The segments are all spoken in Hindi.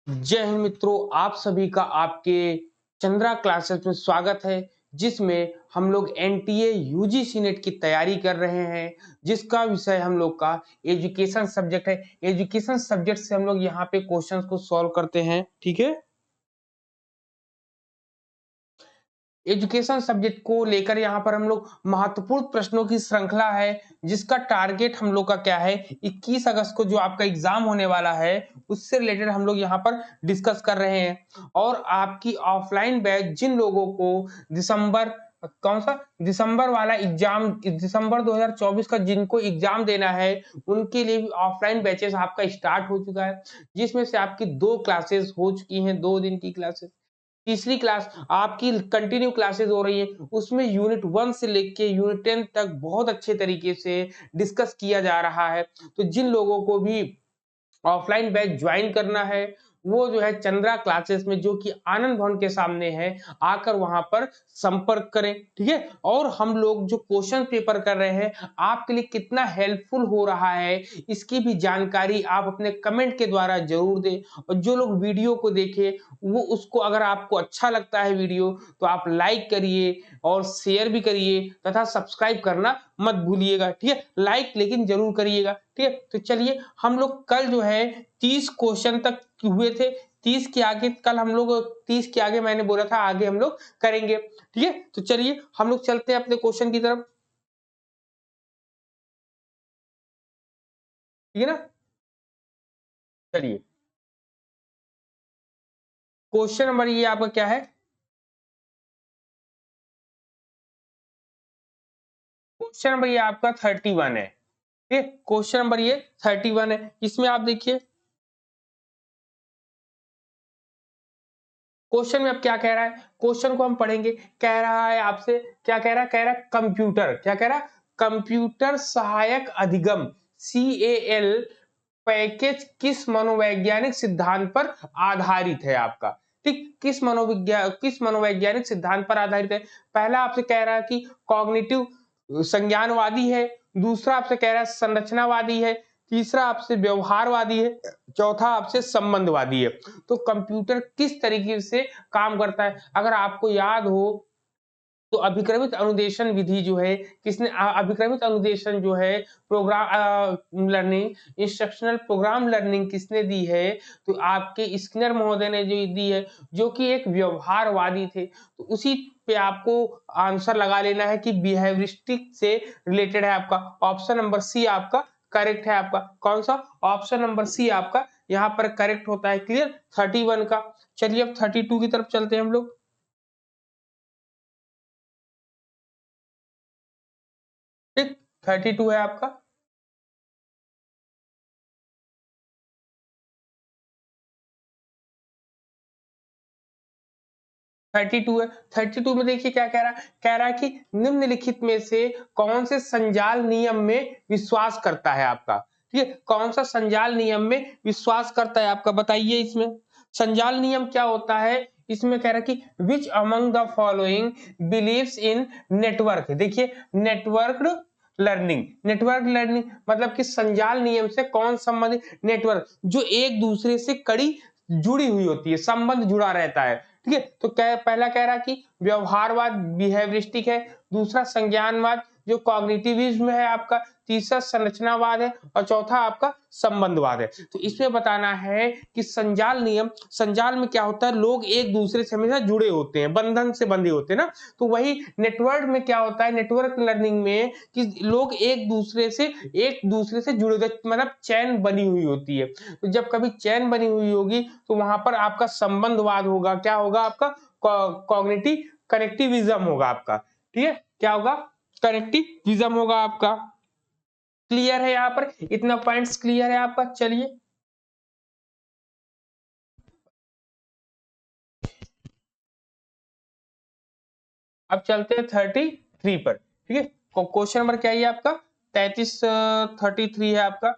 जय हिंद मित्रों, आप सभी का आपके चंद्रा क्लासेस में स्वागत है, जिसमें हम लोग एनटीए यूजीसी नेट की तैयारी कर रहे हैं, जिसका विषय हम लोग का एजुकेशन सब्जेक्ट है। एजुकेशन सब्जेक्ट से हम लोग यहाँ पे क्वेश्चंस को सॉल्व करते हैं, ठीक है। एजुकेशन सब्जेक्ट को लेकर यहाँ पर हम लोग महत्वपूर्ण प्रश्नों की श्रृंखला है, जिसका टारगेट हम लोग का क्या है, 21 अगस्त को जो आपका एग्जाम होने वाला है उससे रिलेटेड हम लोग यहाँ पर डिस्कस कर रहे हैं। और आपकी ऑफलाइन बैच जिन लोगों को दिसंबर कौन सा दिसंबर वाला एग्जाम दिसंबर 2024 का जिनको एग्जाम देना है, उनके लिए भी ऑफलाइन बैचेस आपका स्टार्ट हो चुका है, जिसमें से आपकी 2 क्लासेस हो चुकी हैं, 2 दिन की क्लासेस। तीसरी क्लास आपकी कंटिन्यू क्लासेस हो रही है, उसमें यूनिट 1 से लेके यूनिट 10 तक बहुत अच्छे तरीके से डिस्कस किया जा रहा है। तो जिन लोगों को भी ऑफलाइन बैच ज्वाइन करना है, वो जो है चंद्रा क्लासेस में जो कि आनंद भवन के सामने है, आकर वहां पर संपर्क करें, ठीक है। और हम लोग जो क्वेश्चन पेपर कर रहे हैं आपके लिए कितना हेल्पफुल हो रहा है, इसकी भी जानकारी आप अपने कमेंट के द्वारा जरूर दें। और जो लोग वीडियो को देखें, वो उसको अगर आपको अच्छा लगता है वीडियो, तो आप लाइक करिए और शेयर भी करिए तथा सब्सक्राइब करना मत भूलिएगा, ठीक है। लाइक लेकिन जरूर करिएगा, ठीक है। तो चलिए, हम लोग कल जो है 30 क्वेश्चन तक हुए थे, 30 के आगे कल हम लोग 30 के आगे मैंने बोला था आगे हम लोग करेंगे, ठीक है। तो चलिए हम लोग चलते हैं अपने क्वेश्चन की तरफ, ठीक है ना। चलिए, क्वेश्चन नंबर ये आपका क्या है, क्वेश्चन नंबर ये आपका 31 है, ठीक है। क्वेश्चन नंबर ये 31 है। इसमें आप देखिए क्वेश्चन में अब क्या कह रहा है, क्वेश्चन को हम पढ़ेंगे। कह रहा है आपसे, क्या कह रहा है, कह रहा है कंप्यूटर, क्या कह रहा है, कंप्यूटर सहायक अधिगम CAL पैकेज किस मनोवैज्ञानिक सिद्धांत पर आधारित है आपका, ठीक। किस मनोवैज्ञानिक सिद्धांत पर आधारित है। पहला आपसे कह रहा है कि कॉग्निटिव संज्ञानवादी है, दूसरा आपसे कह रहा है संरचनावादी है, तीसरा आपसे व्यवहारवादी है, चौथा आपसे संबंधवादी है। तो कंप्यूटर किस तरीके से काम करता है, अगर आपको याद हो तो अभिक्रमित अनुदेशन विधि जो है किसने अभिक्रमित अनुदेशन जो है programme learning instructional programme learning किसने दी है, तो आपके स्किनर महोदय ने जो दी है, जो कि एक व्यवहारवादी थे। तो उसी पे आपको आंसर लगा लेना है कि बिहेवियरिस्टिक से रिलेटेड है आपका। ऑप्शन नंबर सी आपका करेक्ट है। आपका कौन सा, ऑप्शन नंबर सी आपका यहाँ पर करेक्ट होता है। क्लियर 31 का। चलिए अब 32 की तरफ चलते हैं हम लोग, ठीक। 32 है आपका, 32 है। 32 में देखिए क्या कह रहा है, कह रहा है कि निम्नलिखित में से कौन से संजाल नियम में विश्वास करता है आपका, ठीक है। कौन सा संजाल नियम में विश्वास करता है आपका, बताइए। इसमें संजाल नियम क्या होता है, इसमें कह रहा है कि which among the following believes in network. देखिए नेटवर्क्ड लर्निंग, नेटवर्क लर्निंग मतलब कि संजाल नियम से कौन संबंधित, नेटवर्क जो एक दूसरे से कड़ी जुड़ी हुई होती है, संबंध जुड़ा रहता है, ठीक है। तो पहला कह रहा कि व्यवहारवाद बिहेवियरिस्टिक है, दूसरा संज्ञानवाद जो कॉग्निटिविज्म है आपका, तीसरा संरचनावाद है और चौथा आपका संबंधवाद है। तो इसमें बताना है कि संजाल नियम, संजाल में क्या होता है, लोग एक दूसरे से हमेशा जुड़े होते हैं, बंधन से बंधे होते हैं ना। तो वही नेटवर्क में क्या होता है, नेटवर्क लर्निंग में कि लोग एक दूसरे से जुड़े होते, मतलब चैन बनी हुई होती है। तो जब कभी चैन बनी हुई होगी तो वहां पर आपका संबंधवाद होगा, क्या होगा आपका कॉग्निटिव कनेक्टिविज्म होगा आपका, ठीक है। क्या होगा, कनेक्टिविज्म होगा आपका। क्लियर है यहाँ पर, इतना पॉइंट्स क्लियर है आपका। चलिए अब चलते हैं 33 पर, ठीक है। क्वेश्चन नंबर क्या है आपका, 33 33 है आपका,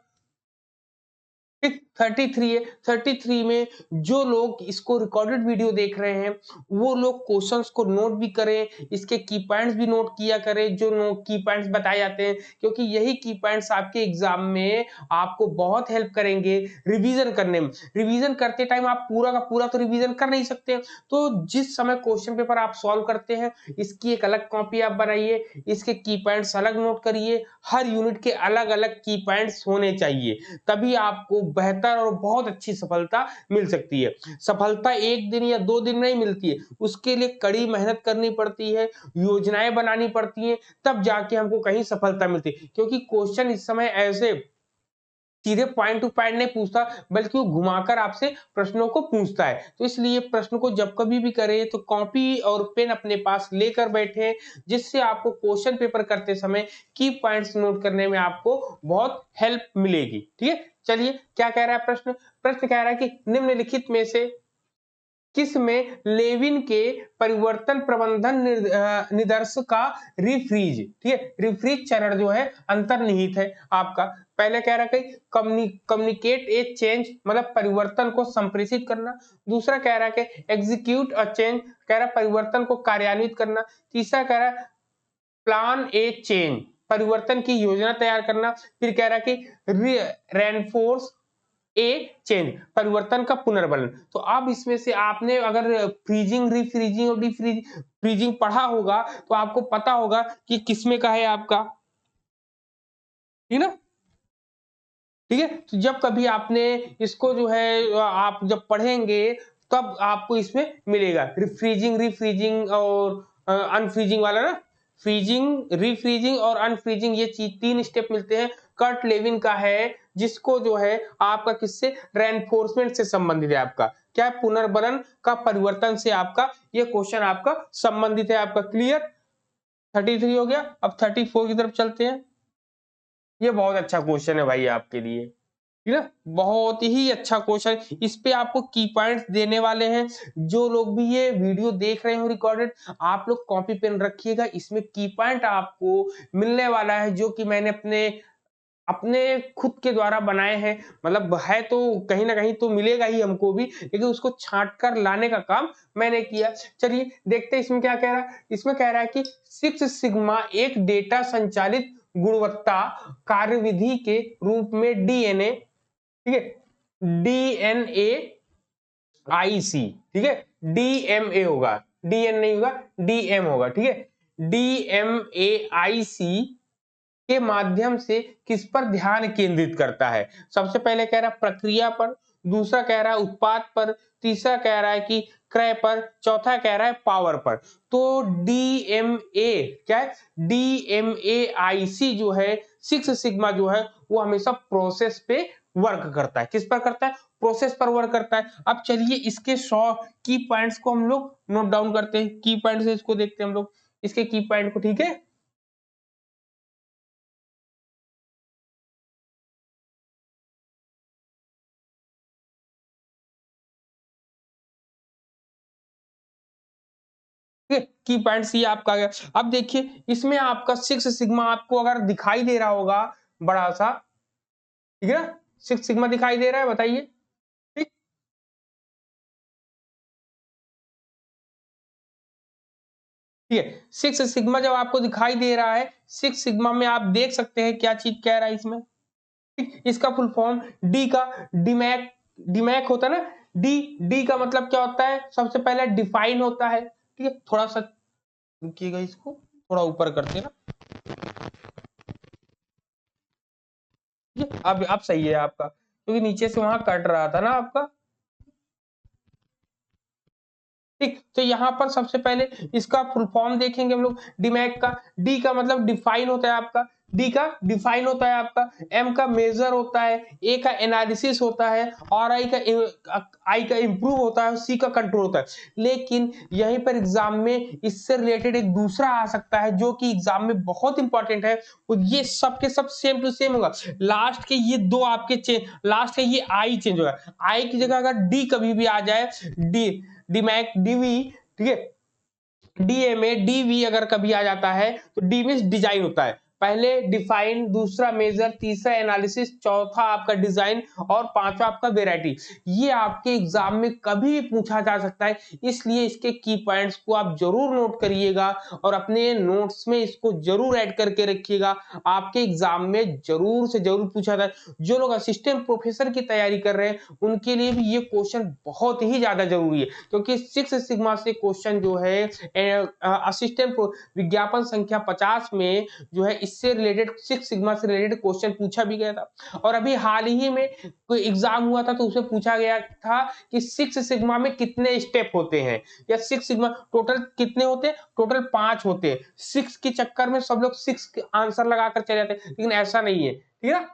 ठीक। 33 है। 33 में जो लोग इसको रिकॉर्डेड वीडियो देख रहे हैं वो लोग क्वेश्चंस को नोट भी करें, इसके की पॉइंट्स भी नोट किया करें जो की पॉइंट्स बताए जाते हैं, क्योंकि यही की पॉइंट्स आपके एग्जाम में आपको बहुत हेल्प करेंगे रिवीजन करने में। रिवीजन करते टाइम आप पूरा का पूरा तो रिवीजन कर नहीं सकते, तो जिस समय क्वेश्चन पेपर आप सॉल्व करते हैं इसकी एक अलग कॉपी आप बनाइए, इसके की पॉइंट्स अलग नोट करिए, हर यूनिट के अलग अलग की पॉइंट्स होने चाहिए, तभी आपको बेहतर और बहुत अच्छी सफलता मिल सकती है। सफलता एक दिन या 2 दिन में नहीं मिलती है, उसके लिए कड़ी मेहनत करनी पड़ती है, योजनाएं बनानी पड़ती हैं, तब जाके हमको कहीं सफलता मिलती है। क्योंकि क्वेश्चन इस समय ऐसे सीधे पॉइंट टू पॉइंट नहीं पूछता, बल्कि वो घुमाकर आपसे प्रश्नों को पूछता है। तो इसलिए प्रश्न को जब कभी भी करें तो कॉपी और पेन अपने पास लेकर बैठे, जिससे आपको क्वेश्चन पेपर करते समय की पॉइंट्स नोट करने में आपको बहुत हेल्प मिलेगी। ठीक है, चलिए क्या कह रहा है प्रश्न। प्रश्न कह रहा है कि निम्नलिखित में से किसमें लेविन के परिवर्तन प्रबंधन निदर्श का रिफ्रीज, ठीक है, रिफ्रीज चरण जो है अंतर्निहित है आपका। पहले कह रहा है कि कम्युनिकेट ए चेंज मतलब परिवर्तन को संप्रेषित करना। दूसरा कह रहा है कि एग्जीक्यूट अ चेंज, कह रहा है परिवर्तन को कार्यान्वित करना। तीसरा कह रहा है प्लान ए चेंज, परिवर्तन की योजना तैयार करना। फिर कह रहा है कि रेनफोर्स ए चेंज, परिवर्तन का पुनर्बलन। तो अब इसमें से आपने अगर फ्रीजिंग, रीफ्रीजिंग और फ्रीजिंग पढ़ा होगा तो आपको पता होगा कि किसमें का है आपका, ठीक ना। ठीक है, तो जब कभी आपने इसको जो है आप जब पढ़ेंगे तब आपको इसमें मिलेगा फ्रीजिंग, रीफ्रीजिंग और अनफ्रीजिंग वाला ना। फ्रीजिंग, रीफ्रीजिंग और अनफ्रीजिंग ये चीज 3 स्टेप मिलते हैं। कर्ट लेविन का है जिसको जो है आपका किससे, रेनफोर्समेंट से संबंधित है आपका, क्या है, पुनर्बलन का परिवर्तन से आपका ये क्वेश्चन आपका संबंधित है आपका। क्लियर, 33 हो गया। अब 34 की तरफ चलते हैं। ये बहुत अच्छा क्वेश्चन है भाई आपके लिए, ठीक है, बहुत ही अच्छा क्वेश्चन। इस पे आपको की पॉइंट्स देने वाले हैं। जो लोग भी ये वीडियो देख रहे हो रिकॉर्डेड, आप लोग कॉपी पेन रखिएगा, इसमें की पॉइंट आपको मिलने वाला है जो कि मैंने अपने अपने खुद के द्वारा बनाए हैं। मतलब है तो कहीं ना कहीं तो मिलेगा ही हमको भी, लेकिन उसको छांट कर लाने का काम मैंने किया। चलिए देखते हैं इसमें क्या कह रहा है। इसमें कह रहा है कि 6 सिग्मा एक डेटा संचालित गुणवत्ता कार्यविधि के रूप में डीएनए, ठीक है, डीएनए आईसी, ठीक है, डीएमए होगा, डीएन नहीं होगा, डीएम होगा, ठीक है, डीएमए आईसी के माध्यम से किस पर ध्यान केंद्रित करता है। सबसे पहले कह रहा है प्रक्रिया पर, दूसरा कह रहा है उत्पाद पर, तीसरा कह रहा है कि क्रय पर, चौथा कह रहा है पावर पर। तो डीएमए क्या है, डीएमए आईसी जो है, 6 सिग्मा जो है वो हमेशा प्रोसेस पे वर्क करता है। किस पर करता है, प्रोसेस पर वर्क करता है। अब चलिए इसके 100 की पॉइंट्स को हम लोग नोट डाउन करते हैं। की पॉइंट से इसको देखते हैं हम लोग, इसके की पॉइंट को, ठीक है। ठीक है, की पॉइंट्स ये आपका आ गया। अब देखिए इसमें आपका 6 सिग्मा आपको अगर दिखाई दे रहा होगा बड़ा सा, ठीक है ना, 6 सिग्मा दिखाई दे रहा है, बताइए। ठीक, ठीक है, 6 सिग्मा जब आपको दिखाई दे रहा है, 6 सिग्मा में आप देख सकते हैं क्या चीज कह रहा है इसमें। ठीक, इसका फुल फॉर्म डी का, डीमैक, डीमैक होता है ना, डी, डी का मतलब क्या होता है, सबसे पहले डिफाइन होता है। ठीक है, थोड़ा सा रुकिएगा, इसको थोड़ा ऊपर करते हैं ना। ठीक है, अब सही है आपका, क्योंकि नीचे से वहां कट रहा था ना आपका। ठीक, तो यहाँ पर सबसे पहले इसका फुल फॉर्म देखेंगे हम लोग डीमैक का। डी का मतलब डिफाइन होता है आपका, डी का डिफाइन होता है आपका, एम का मेजर होता है, ए का एनालिसिस होता है, और आई का इंप्रूव होता है, सी का कंट्रोल होता है। लेकिन यहीं पर एग्जाम में इससे रिलेटेड एक दूसरा आ सकता है जो कि एग्जाम में बहुत इंपॉर्टेंट है, और ये सब के सब सेम टू सेम होगा। लास्ट के ये दो आपके चेंज, लास्ट का ये आई चेंज होगा, आई की जगह अगर डी कभी भी आ जाए, डी, डीमैक, डीवी, ठीक है, डीएमए, डीवी अगर कभी आ जाता है तो डी मींस डिजाइन होता है, पहले डिफाइन, दूसरा मेजर, तीसरा एनालिसिस, चौथा आपका डिजाइन और पांचवा आपका वेराइटी। ये आपके एग्जाम में कभी भी पूछा जा सकता है, इसलिए इसके की पॉइंट्स को आप जरूर नोट करिएगा और अपने नोट्स में इसको जरूर ऐड करके रखिएगा। आपके एग्जाम में जरूर से जरूर पूछा जाए। जो लोग असिस्टेंट प्रोफेसर की तैयारी कर रहे हैं उनके लिए भी ये क्वेश्चन बहुत ही ज्यादा जरूरी है, क्योंकि 6 सिग्मा से क्वेश्चन जो है असिस्टेंट विज्ञापन संख्या 50 में जो है इससे रिलेटेड 6 सिग्मा से रिलेटेड क्वेश्चन पूछा भी गया था। और अभी हाल ही में कोई एग्जाम हुआ था तो उसमें पूछा गया था कि 6 सिग्मा में कितने स्टेप होते हैं, या 6 सिग्मा टोटल कितने होते हैं, टोटल 5 होते हैं। 6 के चक्कर में सब लोग 6 आंसर लगाकर चले जाते हैं, लेकिन ऐसा नहीं है, ठीक है।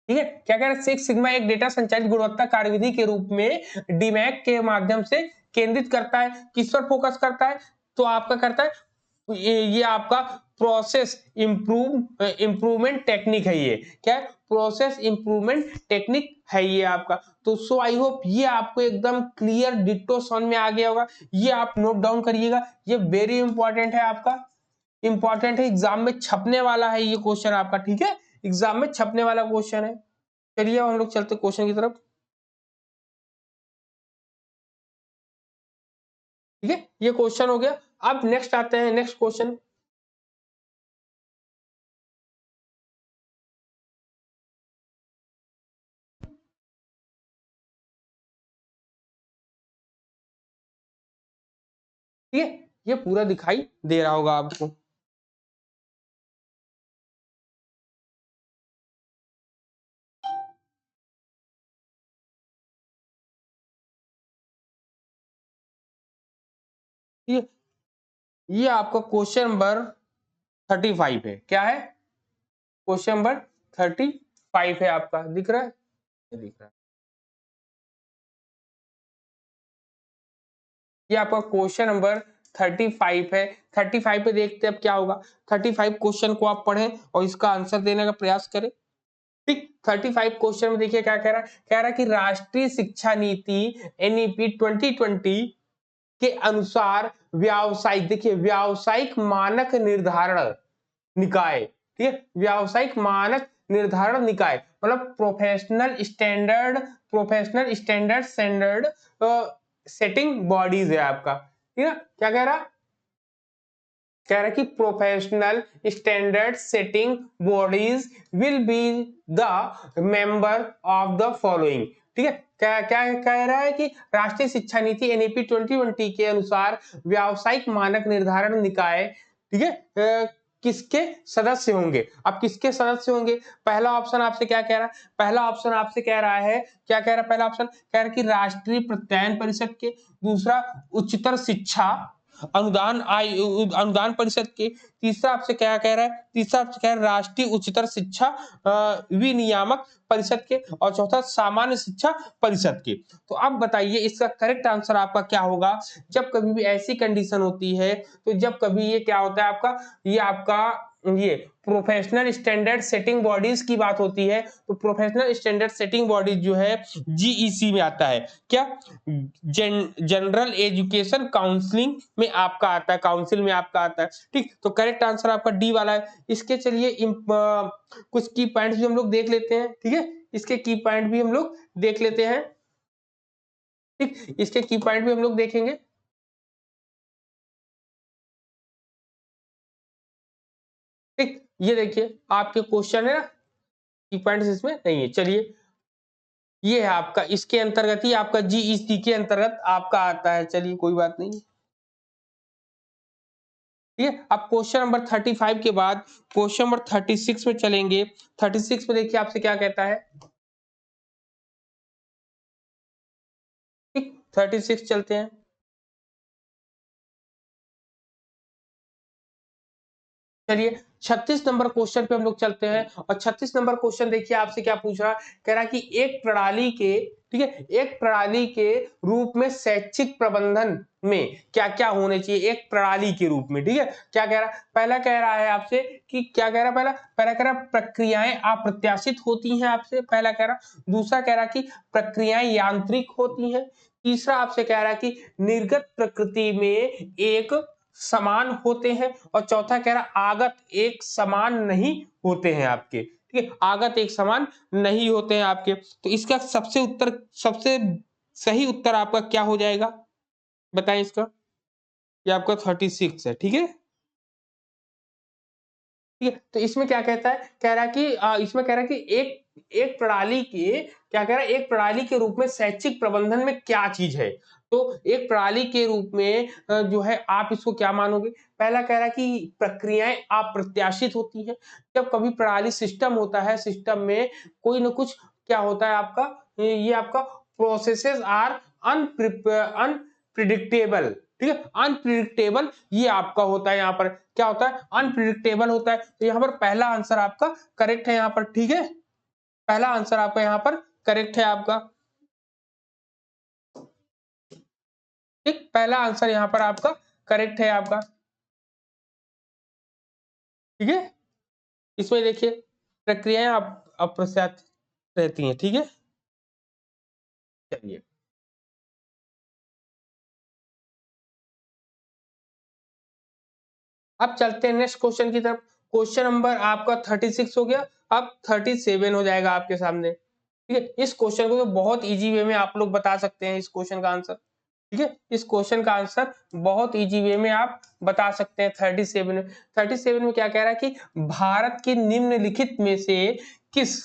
ठीक है, क्या कह रहे हैं, 6 सिग्मा एक डेटा संचालित गुणवत्ता कार्यविधि के रूप में डीमैक के माध्यम से केंद्रित करता है। किस पर फोकस करता है, तो आपका करता है ये आपका प्रोसेस इंप्रूवमेंट टेक्निक है। ये क्या है, प्रोसेस इंप्रूवमेंट टेक्निक है ये आपका। तो सो आई होप ये आपको एकदम क्लियर डिट्टो समझ में आ गया होगा। ये आप नोट डाउन करिएगा, ये वेरी इंपॉर्टेंट है, आपका इंपॉर्टेंट है, एग्जाम में छपने वाला है ये क्वेश्चन आपका, ठीक है, एग्जाम में छपने वाला क्वेश्चन है। चलिए हम लोग चलते क्वेश्चन की तरफ। ठीक है, ये क्वेश्चन हो गया। अब नेक्स्ट आते हैं, नेक्स्ट क्वेश्चन। ठीक है, ये पूरा दिखाई दे रहा होगा आपको। ये आपका क्वेश्चन नंबर 35 है। क्या है, क्वेश्चन नंबर 35 है आपका, दिख रहा है, दिख रहा है। ये आपका क्वेश्चन नंबर 35 है। 35 पे देखते हैं अब क्या होगा। 35 क्वेश्चन को आप पढ़ें और इसका आंसर देने का प्रयास करें। ठीक, 35 क्वेश्चन में देखिए क्या कह रहा है। कह रहा है कि राष्ट्रीय शिक्षा नीति एनईपी 2020 के अनुसार व्यावसायिक, देखिए व्यावसायिक मानक निर्धारण निकाय, ठीक है, व्यावसायिक मानक निर्धारण निकाय मतलब प्रोफेशनल स्टैंडर्ड सेटिंग बॉडीज है आपका। ठीक है, क्या कह रहा, कह रहा है कि professional standard setting bodies will be the member of the following. ठीक है, क्या क्या कह रहा है कि राष्ट्रीय शिक्षा नीति एनईपी 2020 के अनुसार व्यावसायिक मानक निर्धारण निकाय, ठीक है, किसके सदस्य होंगे। अब किसके सदस्य होंगे, पहला ऑप्शन आपसे क्या कह रहा है, पहला ऑप्शन आपसे कह रहा है, क्या कह रहा है, पहला ऑप्शन कह रहा है कि राष्ट्रीय प्रत्यायन परिषद के, दूसरा उच्चतर शिक्षा अनुदान परिषद के, तीसरा आपसे क्या कह रहा है, तीसरा आपसे कह रहा है राष्ट्रीय उच्चतर शिक्षा विनियामक परिषद के, और चौथा सामान्य शिक्षा परिषद के। तो अब बताइए इसका करेक्ट आंसर आपका क्या होगा। जब कभी भी ऐसी कंडीशन होती है, तो जब कभी ये क्या होता है आपका, ये आपका ये प्रोफेशनल स्टैंडर्ड सेटिंग बॉडीज की बात होती है, तो प्रोफेशनल स्टैंडर्ड सेटिंग बॉडीज जो है जीईसी में आता है। क्या, जनरल एजुकेशन काउंसलिंग में आपका आता है, काउंसिल में आपका आता है। ठीक, तो करेक्ट आंसर आपका डी वाला है। इसके चलिए कुछ की पॉइंट्स भी हम लोग देख लेते हैं। ठीक है, इसके की पॉइंट भी हम लोग देख लेते हैं। ठीक, इसके की पॉइंट भी हम लोग देखेंगे। ठीक, ये देखिए आपके क्वेश्चन है ना, की पॉइंट्स इसमें नहीं है। चलिए, ये है आपका, इसके अंतर्गत ही आपका जीईसी के अंतर्गत आपका आता है। चलिए कोई बात नहीं। ठीक है, अब क्वेश्चन नंबर 35 के बाद क्वेश्चन नंबर 36 में चलेंगे। 36 में देखिए आपसे क्या कहता है। ठीक, 36 चलते हैं। चलिए 36 नंबर क्वेश्चन पे हम लोग चलते हैं, और 36 नंबर क्वेश्चन देखिए आपसे क्या पूछ रहा है। कह रहा है कि एक प्रणाली के, ठीक है, एक प्रणाली के रूप में शैक्षिक प्रबंधन में क्या क्या होने चाहिए, एक प्रणाली के रूप में। ठीक है, क्या कह रहा है, पहला कह रहा है आपसे कि क्या कह रहा है, पहला पहला कह रहा है प्रक्रियाएं अप्रत्याशित होती हैं आपसे, पहला कह रहा। दूसरा कह रहा कि प्रक्रियाएं यांत्रिक होती हैं। तीसरा आपसे कह रहा है कि निर्गत प्रकृति में एक समान होते हैं, और चौथा कह रहा आगत एक समान नहीं होते हैं आपके, ठीक है, आगत एक समान नहीं होते हैं आपके। तो इसका सबसे सही उत्तर आपका क्या हो जाएगा, बताएं इसका। ये आपका 36 है, ठीक है। ठीक है, तो इसमें क्या कहता है, कह रहा है कि इसमें कह रहा है कि एक प्रणाली के, क्या कह रहा है, एक प्रणाली के रूप में शैक्षिक प्रबंधन में क्या चीज है। तो एक प्रणाली के रूप में जो है आप इसको क्या मानोगे। पहला कह रहा है कि प्रक्रियाएं अप्रत्याशित होती हैं। जब कभी प्रणाली सिस्टम होता है, सिस्टम में कोई ना कुछ क्या होता है आपका, ये आपका प्रोसेसेस आर अनप्रिडिक्टेबल, ठीक है, अनप्रिडिक्टेबल ये आपका होता है, यहाँ पर क्या होता है, अनप्रिडिक्टेबल होता है। तो यहाँ पर पहला आंसर आपका करेक्ट है यहाँ पर, ठीक है, पहला आंसर आपका यहाँ पर करेक्ट है आपका, ठीक, पहला आंसर यहाँ पर आपका करेक्ट है आपका, ठीक है। इसमें देखिए प्रक्रियाएं अप्रत्याशित रहती हैं, ठीक है। चलिए अब चलते हैं नेक्स्ट क्वेश्चन की तरफ। क्वेश्चन नंबर आपका 36 हो गया, अब 37 हो जाएगा आपके सामने, ठीक है। इस क्वेश्चन को तो बहुत इजी वे में आप लोग बता सकते हैं, इस क्वेश्चन का आंसर, ठीक है, इस क्वेश्चन का आंसर बहुत इजी वे में आप बता सकते हैं। 37 में क्या कह रहा है कि भारत के निम्नलिखित में से किस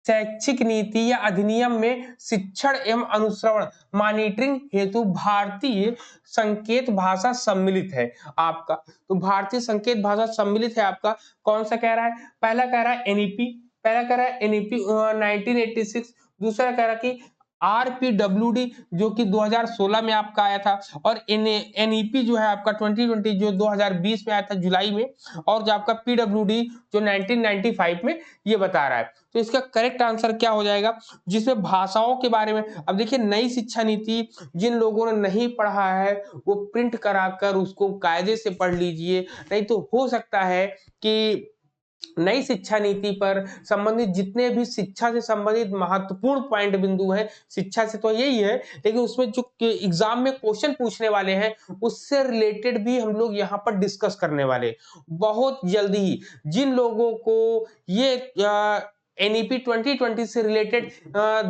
शैक्षिक नीति या अधिनियम में शिक्षण एवं अनुश्रवण मॉनिटरिंग हेतु भारतीय संकेत भाषा सम्मिलित है आपका। तो भारतीय संकेत भाषा सम्मिलित है आपका, कौन सा कह रहा है, पहला कह रहा है एनईपी, पहला कह रहा है एनईपी 1986, दूसरा कह रहा है कि आरपीडब्ल्यूडी जो कि 2016 में आपका आया था, और एनईपी जो है आपका 2020 जो 2020 में आया था जुलाई में, और जो आपका पीडब्ल्यूडी जो 1995 में ये बता रहा है। तो इसका करेक्ट आंसर क्या हो जाएगा, जिसमें भाषाओं के बारे में। अब देखिए नई शिक्षा नीति जिन लोगों ने नहीं पढ़ा है वो प्रिंट कराकर उसको कायदे से पढ़ लीजिए, नहीं तो हो सकता है कि नई शिक्षा नीति पर संबंधित जितने भी शिक्षा से संबंधित महत्वपूर्ण पॉइंट बिंदु हैं, शिक्षा से तो यही है, लेकिन उसमें जो एग्जाम में क्वेश्चन पूछने वाले हैं उससे रिलेटेड भी हम लोग यहाँ पर डिस्कस करने वाले बहुत जल्दी ही। जिन लोगों को ये एनईपी 2020 से रिलेटेड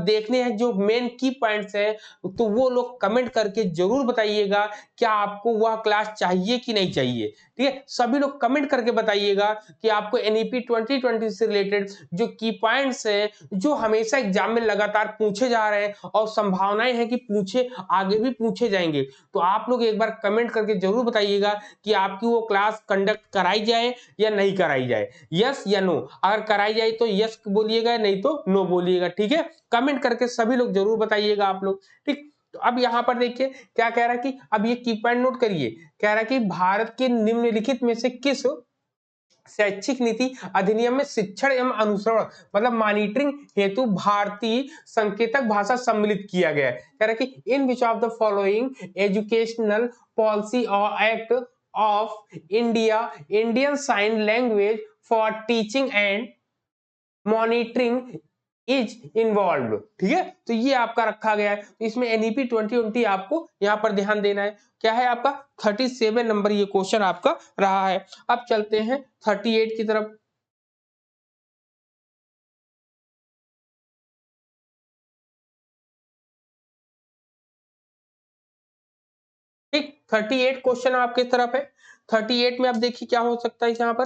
देखने हैं जो मेन की पॉइंट्स हैं, तो वो लोग कमेंट करके जरूर बताइएगा क्या आपको वह क्लास चाहिए कि नहीं चाहिए, ठीक है। सभी लोग कमेंट करके बताइएगा कि आपको एनईपी 2020 से रिलेटेड जो की पॉइंट्स हैं जो हमेशा एग्जाम में लगातार पूछे जा रहे हैं और संभावनाएं हैं कि पूछे आगे भी पूछे जाएंगे, तो आप लोग एक बार कमेंट करके जरूर बताइएगा कि आपकी वो क्लास कंडक्ट कराई जाए या नहीं कराई जाए, यस या नो। अगर कराई जाए तो यस बोलिएगा, नहीं तो नो बोलिएगा, ठीक है। कमेंट करके सभी लोग जरूर बताइएगा आप लोग, ठीक। तो अब यहाँ पर देखिए क्या कह रहा है कि अब ये की पॉइंट नोट करिए, कह रहा है कि भारत के निम्नलिखित में से किस शैक्षिक नीति अधिनियम में शिक्षण एवं अनुसरण मतलब मॉनिटरिंग हेतु भारतीय संकेतक भाषा सम्मिलित किया गया है। कह रहा है कि in which of the following educational policy और act of India Indian sign language for teaching and monitoring is involve, ठीक है। तो ये आपका रखा गया है, तो इसमें एनईपी 2020 आपको यहाँ पर ध्यान देना है। क्या है आपका 37 नंबर ये क्वेश्चन आपका रहा है। अब चलते हैं 38 की तरफ। ठीक 38 क्वेश्चन आपकी तरफ है। 38 में आप देखिए क्या हो सकता है यहाँ पर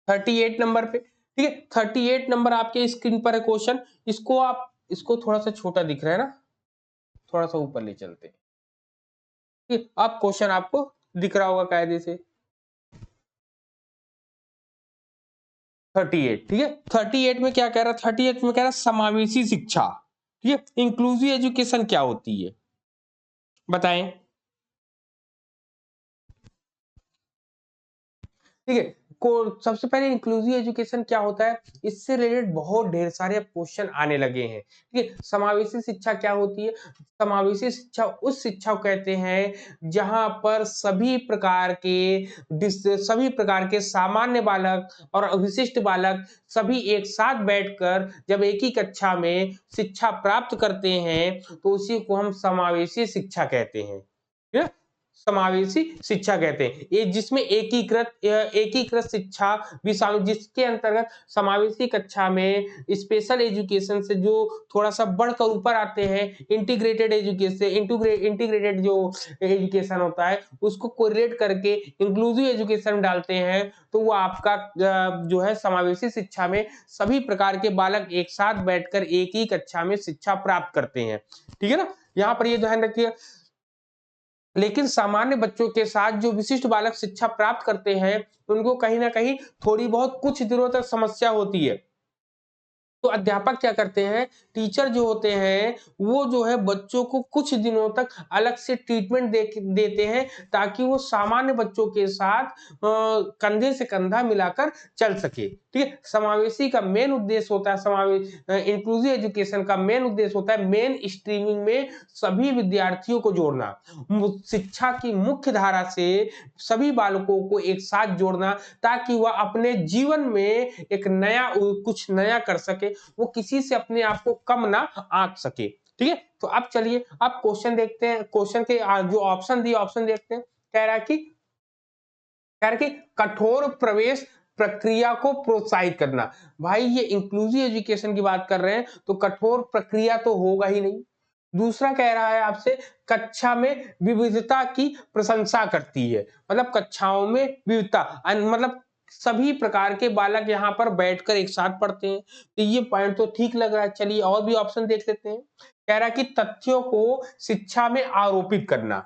38 नंबर पे, ठीक है। 38 नंबर आपके स्क्रीन पर है क्वेश्चन, इसको आप इसको थोड़ा सा छोटा दिख रहा है ना, थोड़ा सा ऊपर ले चलते हैं, ठीक है। अब क्वेश्चन आपको दिख रहा होगा कायदे से 38, ठीक है। 38 में क्या कह रहा है, 38 में कह रहा है समावेशी शिक्षा, ठीक है। इंक्लूसिव एजुकेशन क्या होती है बताएं, ठीक है। को सबसे पहले इंक्लूसिव एजुकेशन क्या होता है, इससे रिलेटेड बहुत ढेर सारे क्वेश्चन आने लगे हैं। ठीक है, समावेशी शिक्षा क्या होती है? समावेशी शिक्षा उस शिक्षा को कहते हैं जहां पर सभी प्रकार के सामान्य बालक और विशिष्ट बालक सभी एक साथ बैठकर जब एक ही कक्षा में शिक्षा प्राप्त करते हैं तो उसी को हम समावेशी शिक्षा कहते हैं। ठीक है? समावेशी शिक्षा कहते हैं ये जिसमें एकीकृत शिक्षा भी शामिल, जिसके अंतर्गत समावेशी कक्षा में स्पेशल एजुकेशन से जो थोड़ा सा बढ़कर ऊपर आते हैं, इंटीग्रेटेड जो एजुकेशन होता है उसको कोरिलेट करके इंक्लूसिव एजुकेशन डालते हैं तो वो आपका जो है समावेशी शिक्षा में सभी प्रकार के बालक एक साथ बैठकर एक ही कक्षा में शिक्षा प्राप्त करते हैं। ठीक है ना, यहाँ पर ये ध्यान रखिए। लेकिन सामान्य बच्चों के साथ जो विशिष्ट बालक शिक्षा प्राप्त करते हैं उनको कहीं ना कहीं थोड़ी बहुत कुछ दिनों तक समस्या होती है। तो अध्यापक क्या करते हैं, टीचर जो होते हैं वो जो है बच्चों को कुछ दिनों तक अलग से ट्रीटमेंट देते हैं ताकि वो सामान्य बच्चों के साथ कंधे से कंधा मिलाकर चल सके। ठीक है, समावेशी का मेन उद्देश्य होता है, इंक्लूसिव एजुकेशन का मेन उद्देश्य होता है मेन स्ट्रीमिंग में सभी विद्यार्थियों को जोड़ना, शिक्षा की मुख्य धारा से सभी बालकों को एक साथ जोड़ना ताकि वह अपने जीवन में एक कुछ नया कर सके, वो किसी से अपने आप को कम ना आंक सके। ठीक है, तो अब चलिए आप क्वेश्चन देखते हैं, क्वेश्चन के जो ऑप्शन देखते हैं। कह रहा कि कठोर प्रवेश प्रक्रिया को प्रोत्साहित करना। भाई ये इंक्लूसिव एजुकेशन की बात कर रहे हैं तो कठोर प्रक्रिया तो होगा ही नहीं। दूसरा कह रहा है आपसे कक्षा में विविधता की प्रशंसा करती है, मतलब कक्षाओं में विविधता मतलब सभी प्रकार के बालक यहाँ पर बैठकर एक साथ पढ़ते हैं। तो ये पॉइंट तो ठीक लग रहा है, चलिए और भी ऑप्शन देख लेते हैं। कह रहा है कि तथ्यों को शिक्षा में आरोपित करना,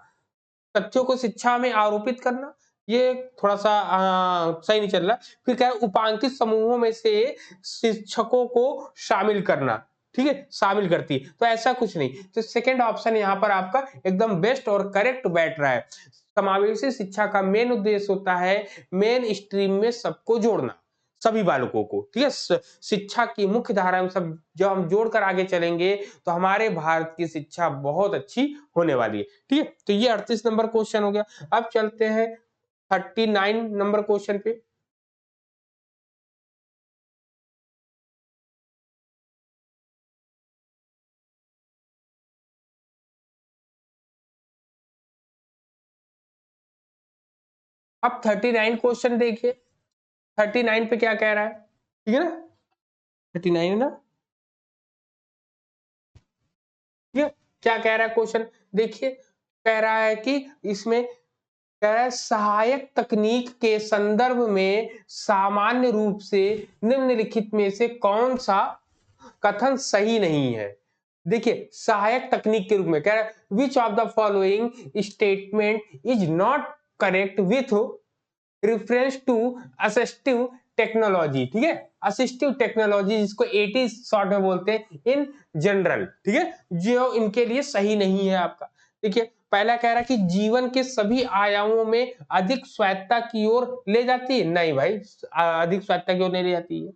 तथ्यों को शिक्षा में आरोपित करना, ये थोड़ा सा सही नहीं चल रहा। फिर क्या है, उपांकित समूहों में से शिक्षकों को शामिल करना, ठीक है, शामिल करती है, तो ऐसा कुछ नहीं। तो सेकंड ऑप्शन यहाँ पर आपका एकदम बेस्ट और करेक्ट बैठ रहा है। समावेशी शिक्षा का मेन उद्देश्य होता है मेन स्ट्रीम में सबको जोड़ना, सभी बालकों को। ठीक है, शिक्षा की मुख्य धारा में सब जब हम जोड़कर आगे चलेंगे तो हमारे भारत की शिक्षा बहुत अच्छी होने वाली है। ठीक है, तो ये 38 नंबर क्वेश्चन हो गया। अब चलते हैं 39 नंबर क्वेश्चन पे। अब 39 क्वेश्चन देखिए, 39 पे क्या कह रहा है, ठीक है ना, 39 है ना। ठीक है, क्या कह रहा है क्वेश्चन देखिए, कह रहा है कि इसमें कह रहा है सहायक तकनीक के संदर्भ में सामान्य रूप से निम्नलिखित में से कौन सा कथन सही नहीं है। देखिए सहायक तकनीक के रूप में कह रहा है which of the following statement is not correct with reference to assistive technology. ठीक है, असिस्टिव टेक्नोलॉजी जिसको एटी शॉर्ट में बोलते हैं इन जनरल। ठीक है, जो इनके लिए सही नहीं है आपका। देखिए पहला कह रहा है कि जीवन के सभी आयामों में अधिक स्वायत्तता की ओर ले जाती है, नहीं भाई अधिक स्वायत्तता की ओर नहीं ले जाती है।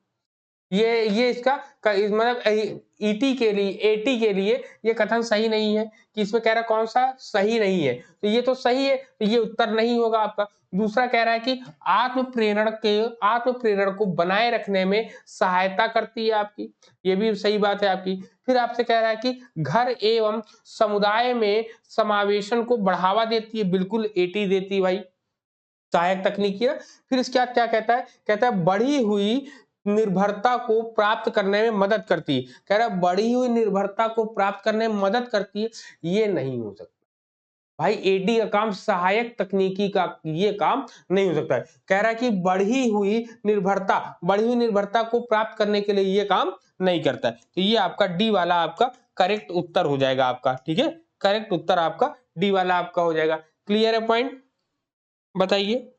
ये इसका मतलब ईटी के लिए एटी के लिए ये कथन सही नहीं है कि इसमें कह रहा कौन सा सही नहीं है, तो ये तो सही है, तो ये उत्तर नहीं होगा आपका। दूसरा कह रहा है कि आत्म प्रेरण को बनाए रखने में सहायता करती है आपकी, ये भी सही बात है आपकी। फिर आपसे कह रहा है कि घर एवं समुदाय में समावेशन को बढ़ावा देती है, बिल्कुल एटी देती है भाई, सहायक तकनीकी है। फिर इसके बाद क्या कहता है, कहता है बढ़ी हुई निर्भरता को प्राप्त करने में मदद करती है, कह रहा है बढ़ी हुई निर्भरता को प्राप्त करने में मदद करती है, ये नहीं हो सकता भाई। एडी का काम सहायक तकनीकी का ये काम नहीं हो सकता है। कह रहा है कि बढ़ी हुई निर्भरता को प्राप्त करने के लिए ये काम नहीं करता है, तो ये आपका डी वाला आपका करेक्ट उत्तर हो जाएगा आपका। ठीक है, करेक्ट उत्तर आपका डी वाला आपका हो जाएगा। क्लियर है पॉइंट, बताइए।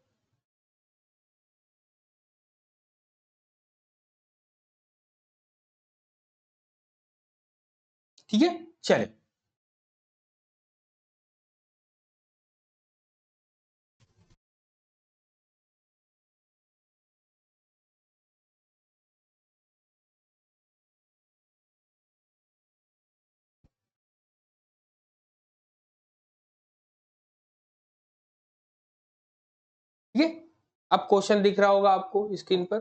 ठीक है, चले। ठीक है, अब क्वेश्चन दिख रहा होगा आपको स्क्रीन पर,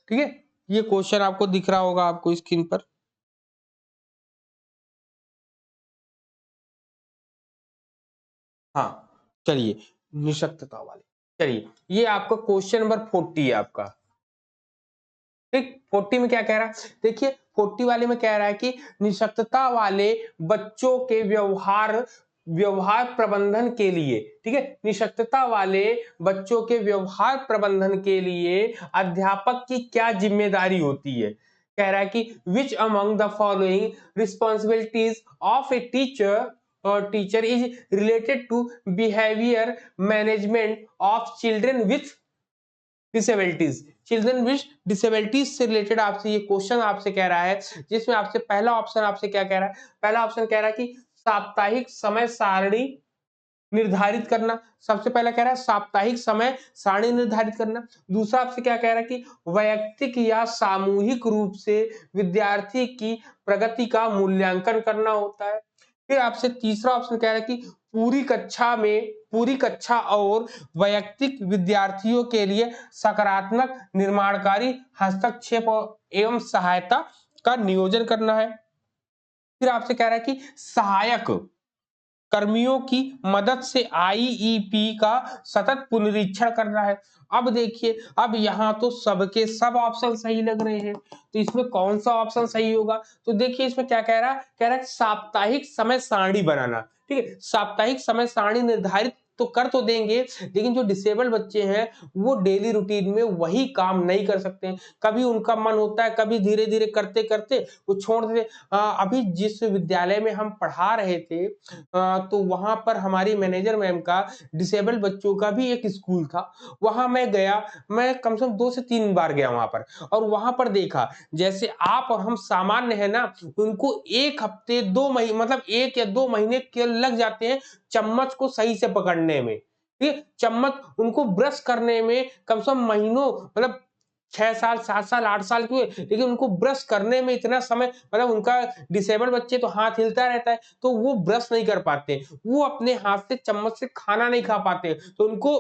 ठीक है, ये क्वेश्चन आपको दिख रहा होगा आपको स्क्रीन पर। हाँ, चलिए, निशक्तता वाले, चलिए ये आपका क्वेश्चन नंबर 40 है आपका। ठीक, 40 में क्या कह रहा है, देखिए 40 वाले में कह रहा है कि निशक्तता वाले बच्चों के व्यवहार व्यवहार प्रबंधन के लिए, ठीक है, निशक्तता वाले बच्चों के व्यवहार प्रबंधन के लिए अध्यापक की क्या जिम्मेदारी होती है। कह रहा है कि which among the following responsibilities of a teacher और teacher is related to behaviour management of children with disabilities, children with disabilities से रिलेटेड आपसे ये क्वेश्चन आपसे कह रहा है, जिसमें आपसे पहला ऑप्शन आपसे क्या कह रहा है, पहला ऑप्शन कह रहा है कि साप्ताहिक समय सारणी निर्धारित करना, सबसे पहला कह रहा है साप्ताहिक समय सारणी निर्धारित करना। दूसरा आपसे क्या कह रहा है कि वैयक्तिक या सामूहिक रूप से विद्यार्थी की प्रगति का मूल्यांकन करना होता है। फिर आपसे तीसरा ऑप्शन कह रहा है कि पूरी कक्षा और वैयक्तिक विद्यार्थियों के लिए सकारात्मक निर्माणकारी हस्तक्षेप एवं सहायता का नियोजन करना है। फिर आपसे कह रहा है कि सहायक कर्मियों की मदद से आईईपी का सतत पुनरीक्षण करना है। अब देखिए, अब यहाँ तो सबके सब ऑप्शन सही लग रहे हैं, तो इसमें कौन सा ऑप्शन सही होगा, तो देखिए इसमें क्या कह रहा है, कह रहा है साप्ताहिक समय सारणी बनाना, ठीक है, साप्ताहिक समय सारणी निर्धारित तो कर तो देंगे, लेकिन जो डिसेबल्ड बच्चे हैं वो डेली रूटीन में वही काम नहीं कर सकते हैं, कभी उनका मन होता है, कभी धीरे धीरे करते करते वो छोड़ देते। अभी जिस विद्यालय में हम पढ़ा रहे थे, तो वहां पर हमारी मैनेजर मैम का डिसेबल्ड बच्चों का भी एक स्कूल था, वहां मैं गया, मैं कम से कम 2 से 3 बार गया वहां पर, और वहां पर देखा जैसे आप और हम सामान्य है ना, उनको 1 हफ्ते 2 महीने, मतलब 1 या 2 महीने के लग जाते हैं चम्मच को सही से पकड़ने में, ठीक है, चम्मच उनको ब्रश करने में कम से कम महीनों, मतलब 6 साल 7 साल 8 साल के हुए, लेकिन उनको ब्रश करने में इतना समय, मतलब उनका डिसेबल्ड बच्चे तो हाथ हिलता रहता है, तो वो ब्रश नहीं कर पाते, वो अपने हाथ से चम्मच से खाना नहीं खा पाते, तो उनको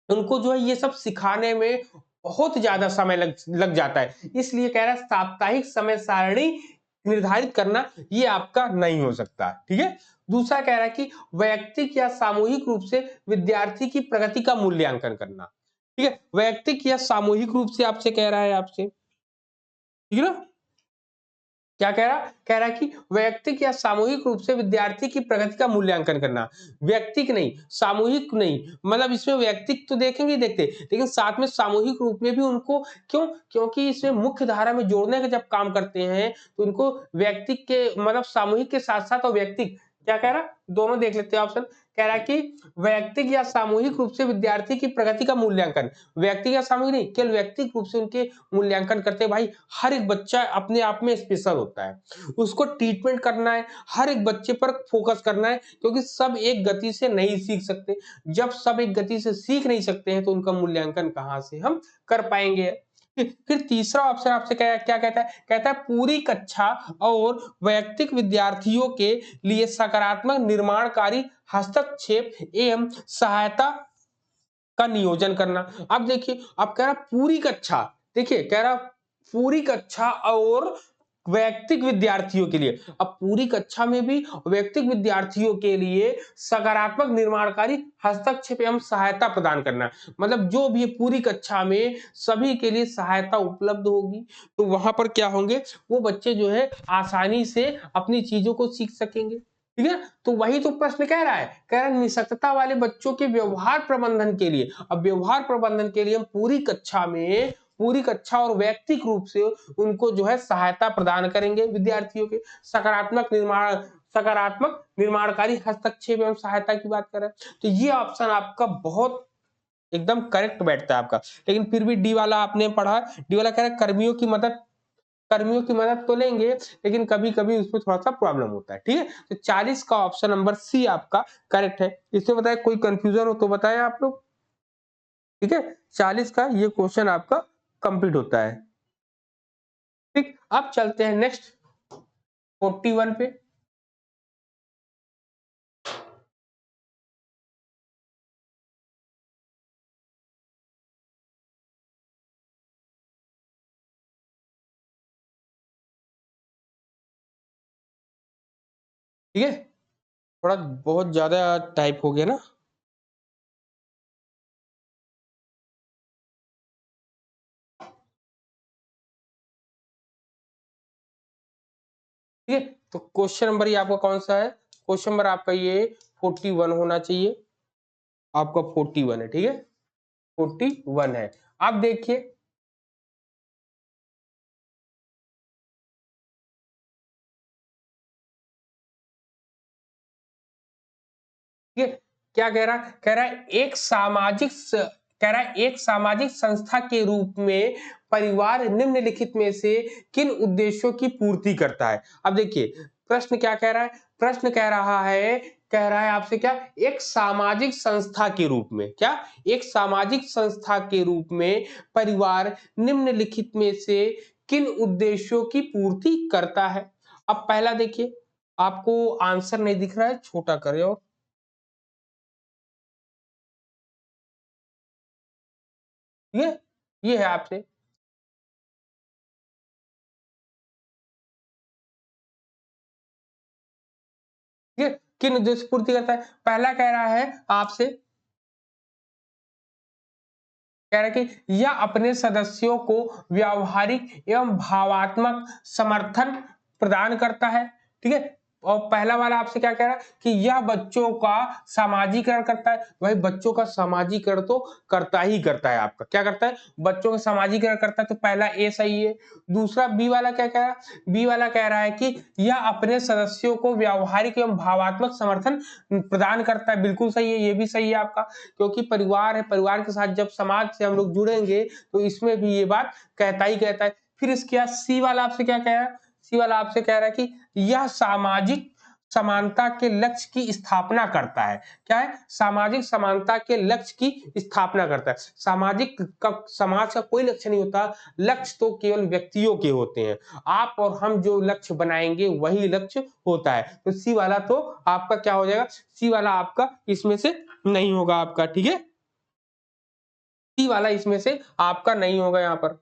उनको जो है ये सब सिखाने में बहुत ज्यादा समय लग जाता है, इसलिए कह रहा है साप्ताहिक समय सारणी निर्धारित करना ये आपका नहीं हो सकता, ठीक है। दूसरा कह रहा है कि वैयक्तिक या सामूहिक रूप से विद्यार्थी की प्रगति का मूल्यांकन करना, ठीक है, वैयक्तिक या सामूहिक रूप से आपसे कह रहा है आपसे, ठीक है ना, क्या कह रहा है कि वैयक्तिक या सामूहिक रूप से विद्यार्थी की प्रगति का मूल्यांकन करना, व्यक्तिक नहीं, सामूहिक नहीं, मतलब इसमें व्यक्तिक तो देखेंगे ही देखते, लेकिन साथ में सामूहिक रूप में भी उनको, क्यों, क्योंकि इसमें मुख्य धारा में जोड़ने का जब काम करते हैं तो उनको व्यक्तिक के, मतलब सामूहिक के साथ साथ और व्यक्तिक, क्या कह रहा, दोनों देख लेते हैं ऑप्शन, कह रहा है कि वैयक्तिक या सामूहिक रूप से विद्यार्थी की प्रगति का मूल्यांकन, व्यक्तिक या सामूहिक नहीं, केवल व्यक्तिक रूप से उनके मूल्यांकन करते हैं। भाई हर एक बच्चा अपने आप में स्पेशल होता है, उसको ट्रीटमेंट करना है, हर एक बच्चे पर फोकस करना है, क्योंकि सब एक गति से नहीं सीख सकते, जब सब एक गति से सीख नहीं सकते हैं तो उनका मूल्यांकन कहां से हम कर पाएंगे। फिर तीसरा ऑप्शन आपसे क्या कहता है, कहता है पूरी कक्षा और वैयक्तिक विद्यार्थियों के लिए सकारात्मक निर्माणकारी हस्तक्षेप एवं सहायता का नियोजन करना। अब देखिए, अब कह रहा पूरी कक्षा, देखिए कह रहा पूरी कक्षा और वैयक्तिक विद्यार्थियों के लिए, अब पूरी कक्षा में भी वैयक्तिक विद्यार्थियों के लिए सकारात्मक निर्माणकारी हस्तक्षेप एवं सहायता प्रदान करना, मतलब जो भी पूरी कक्षा में सभी के लिए सहायता उपलब्ध होगी, तो वहां पर क्या होंगे, वो बच्चे जो है आसानी से अपनी चीजों को सीख सकेंगे, ठीक है। तो वही तो प्रश्न कह रहा है, कह रहा है निशक्तता वाले बच्चों के व्यवहार प्रबंधन के लिए, अब व्यवहार प्रबंधन के लिए हम पूरी कक्षा और वैयक्तिक रूप से उनको जो है सहायता प्रदान करेंगे, विद्यार्थियों के सकारात्मक निर्माणकारी हस्तक्षेप एवं सहायता की बात करें, तो ये ऑप्शन आपका बहुत एकदम करेक्ट बैठता है आपका। लेकिन फिर भी डी वाला आपने पढ़ा, डी वाला कह रहा है कर्मियों की मदद तो लेंगे, लेकिन कभी कभी उसमें थोड़ा सा प्रॉब्लम होता है, ठीक है। तो 40 का ऑप्शन नंबर सी आपका करेक्ट है। इसमें बताए कोई कंफ्यूजन हो तो बताएं आप लोग, ठीक है। 40 का ये क्वेश्चन आपका कंप्लीट होता है, ठीक। अब चलते हैं नेक्स्ट 41 पे। ठीक है, थोड़ा बहुत ज्यादा टाइप हो गया ना। ठीक है, तो क्वेश्चन नंबर ये आपका कौन सा है? क्वेश्चन नंबर आपका ये 41 होना चाहिए, आपका 41 है। ठीक है, 41 है। आप देखिए, ठीक है, क्या कह रहा है? कह रहा है कह रहा है एक सामाजिक संस्था के रूप में परिवार निम्नलिखित में से किन उद्देश्यों की पूर्ति करता है? अब देखिए, प्रश्न क्या कह रहा है? प्रश्न कह रहा है आपसे क्या? एक सामाजिक संस्था के रूप में, क्या? एक सामाजिक संस्था के रूप में परिवार निम्नलिखित में से किन उद्देश्यों की पूर्ति करता है? अब पहला देखिए, आपको आंसर नहीं दिख रहा है, छोटा करें और ये ये है आपसे, ठीक है, किन उद्देश्य पूर्ति करता है? पहला कह रहा है आपसे, कह रहा है कि यह अपने सदस्यों को व्यावहारिक एवं भावात्मक समर्थन प्रदान करता है। ठीक है, और पहला वाला आपसे क्या कह रहा है कि यह बच्चों का सामाजिकरण करता है। भाई बच्चों का सामाजिकरण तो करता ही करता है, आपका क्या करता है? बच्चों का सामाजिकरण करता है, तो पहला ए सही है। दूसरा बी वाला क्या कह रहा है? बी वाला कह रहा है कि यह अपने सदस्यों को व्यावहारिक एवं भावात्मक समर्थन प्रदान करता है। बिल्कुल सही है, ये भी सही है आपका, क्योंकि परिवार है, परिवार के साथ जब समाज से हम लोग जुड़ेंगे तो इसमें भी ये बात कहता ही कहता है। फिर इसके बाद सी वाला आपसे क्या कह रहा है? सी वाला आपसे कह रहा है कि यह सामाजिक समानता के लक्ष्य की स्थापना करता है। क्या है? सामाजिक समानता के लक्ष्य की स्थापना करता है। सामाजिक का, समाज का कोई लक्ष्य नहीं होता, लक्ष्य तो केवल व्यक्तियों के होते हैं। आप और हम जो लक्ष्य बनाएंगे वही लक्ष्य होता है। तो सी वाला तो आपका क्या हो जाएगा? सी वाला आपका इसमें से नहीं होगा आपका। ठीक है, सी वाला इसमें से आपका नहीं होगा यहाँ पर।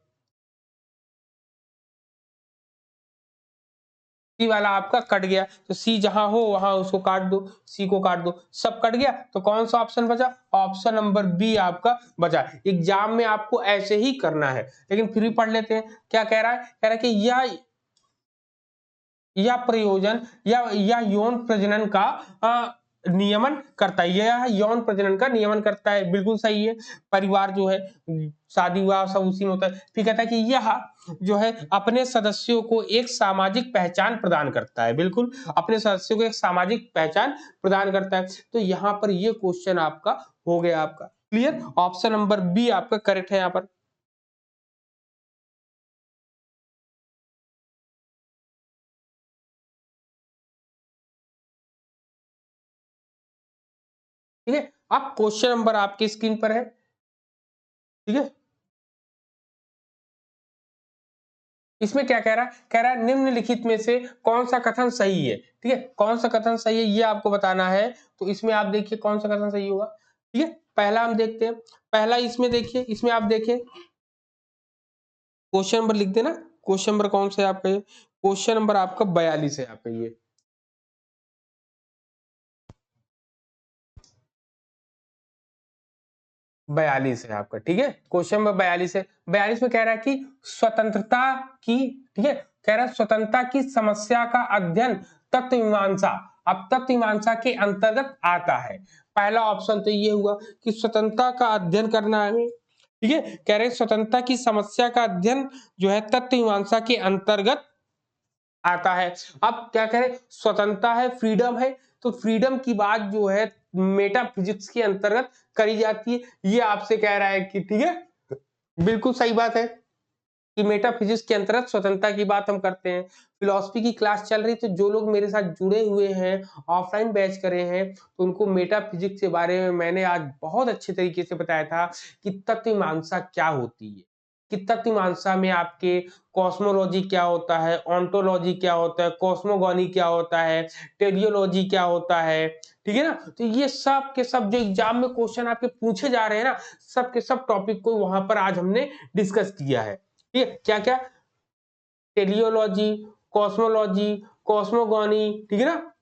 सी वाला आपका कट गया, तो सी जहां हो वहां उसको काट दो, सी को काट दो, सब कट गया, तो कौन सा ऑप्शन बचा? ऑप्शन नंबर बी आपका बचा। एग्जाम में आपको ऐसे ही करना है, लेकिन फिर भी पढ़ लेते हैं। क्या कह रहा है? कह रहा है कि या प्रयोजन या यौन प्रजनन का नियमन करता है, यह यौन प्रजनन का नियमन करता है। बिल्कुल सही है, परिवार जो है, शादी विवाह सब उसी में होता है। फिर कहता है कि यह जो है अपने सदस्यों को एक सामाजिक पहचान प्रदान करता है। बिल्कुल, अपने सदस्यों को एक सामाजिक पहचान प्रदान करता है। तो यहाँ पर ये क्वेश्चन आपका हो गया, आपका क्लियर। ऑप्शन नंबर बी आपका करेक्ट है यहाँ पर। ठीक है, अब क्वेश्चन नंबर आपकी स्क्रीन पर है। ठीक है, इसमें क्या कह रहा है? कह रहा है निम्नलिखित में से कौन सा कथन सही है। ठीक है, कौन सा कथन सही है ये आपको बताना है। तो इसमें आप देखिए कौन सा कथन सही होगा। ठीक है, पहला हम देखते हैं। पहला इसमें देखिए, इसमें आप देखिए, क्वेश्चन नंबर लिख देना। क्वेश्चन नंबर कौन सा है आपका? ये क्वेश्चन नंबर आपका 42 है आपका, ये 42 है आपका। ठीक है, क्वेश्चन नंबर 42 है। 42 में कह रहा है कि स्वतंत्रता की, ठीक है, कह रहा है स्वतंत्रता की समस्या का अध्ययन तत्व मीमांसा, अब तत्व मीमांसा के अंतर्गत आता है। पहला ऑप्शन तो ये हुआ कि स्वतंत्रता का अध्ययन करना है हमें। ठीक है, कह रहे हैं स्वतंत्रता की समस्या का अध्ययन जो है तत्व मीमांसा के अंतर्गत आता है। अब क्या करें? स्वतंत्रता है, फ्रीडम है, तो फ्रीडम की बात जो है मेटाफिजिक्स के अंतर्गत करी जाती है। ये आपसे कह रहा है कि ठीक है, बिल्कुल सही बात है कि मेटाफिजिक्स के अंतर्गत स्वतंत्रता की बात हम करते हैं। फिलॉसफी की क्लास चल रही, तो जो लोग मेरे साथ जुड़े हुए हैं, ऑफलाइन बैच करे हैं, तो उनको मेटाफिजिक्स के बारे में मैंने आज बहुत अच्छे तरीके से बताया था कि तत्व मीमांसा क्या होती है, कि तत्व मीमांसा में आपके कॉस्मोलॉजी क्या होता है, ऑन्टोलॉजी क्या होता है, कॉस्मोगॉनी क्या होता है, टेलियोलॉजी क्या होता है। ठीक है ना, तो ये सब के सब जो एग्जाम में क्वेश्चन आपके पूछे जा रहे हैं ना, सब के सब टॉपिक को वहां पर आज हमने डिस्कस किया है। ठीक है, क्या क्या? टेलियोलॉजी, कॉस्मोलॉजी, कॉस्मोगॉनी, ठीक है ना,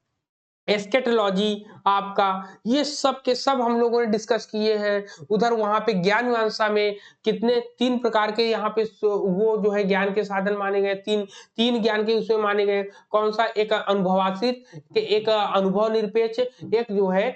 एस्केटोलॉजी आपका, ये सब के सब हम लोगों ने डिस्कस किए हैं। उधर वहां पे ज्ञान मीमांसा में कितने 3 प्रकार के यहाँ पे वो जो है ज्ञान के साधन माने गए, तीन ज्ञान के उसमें माने गए। कौन सा? एक अनुभवाश्रित, एक अनुभव निरपेक्ष, एक जो है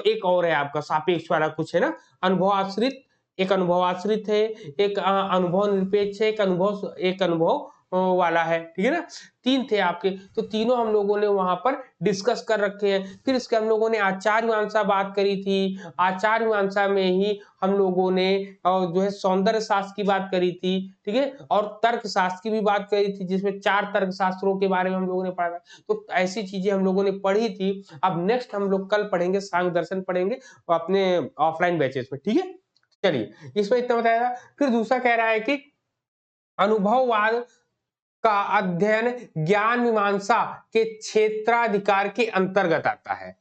एक और है आपका सापेक्ष वाला कुछ है ना, अनुभवाश्रित, एक अनुभवाश्रित है, एक अनुभव निरपेक्ष है, एक अनुभव वाला है, ठीक है ना। 3 थे आपके, तो तीनों हम लोगों ने वहां पर डिस्कस कर रखे हैं। फिर इसके हम लोगों ने आचार मीमांसा बात करी थी। आचार मीमांसा में ही हम लोगों ने जो है सौंदर्य शास्त्र की बात करी थी, ठीक है, और तर्क शास्त्र की भी बात करी थी, जिसमें 4 तर्क शास्त्रों के बारे में हम लोगों ने पढ़ा। तो ऐसी चीजें हम लोगों ने पढ़ी थी। अब नेक्स्ट हम लोग कल पढ़ेंगे, सांख्य दर्शन पढ़ेंगे अपने ऑफलाइन बैचेस में, ठीक है। चलिए, इसमें इतना बताया। फिर दूसरा कह रहा है कि अनुभववाद का अध्ययन ज्ञान मीमांसा के क्षेत्राधिकार के अंतर्गत आता है,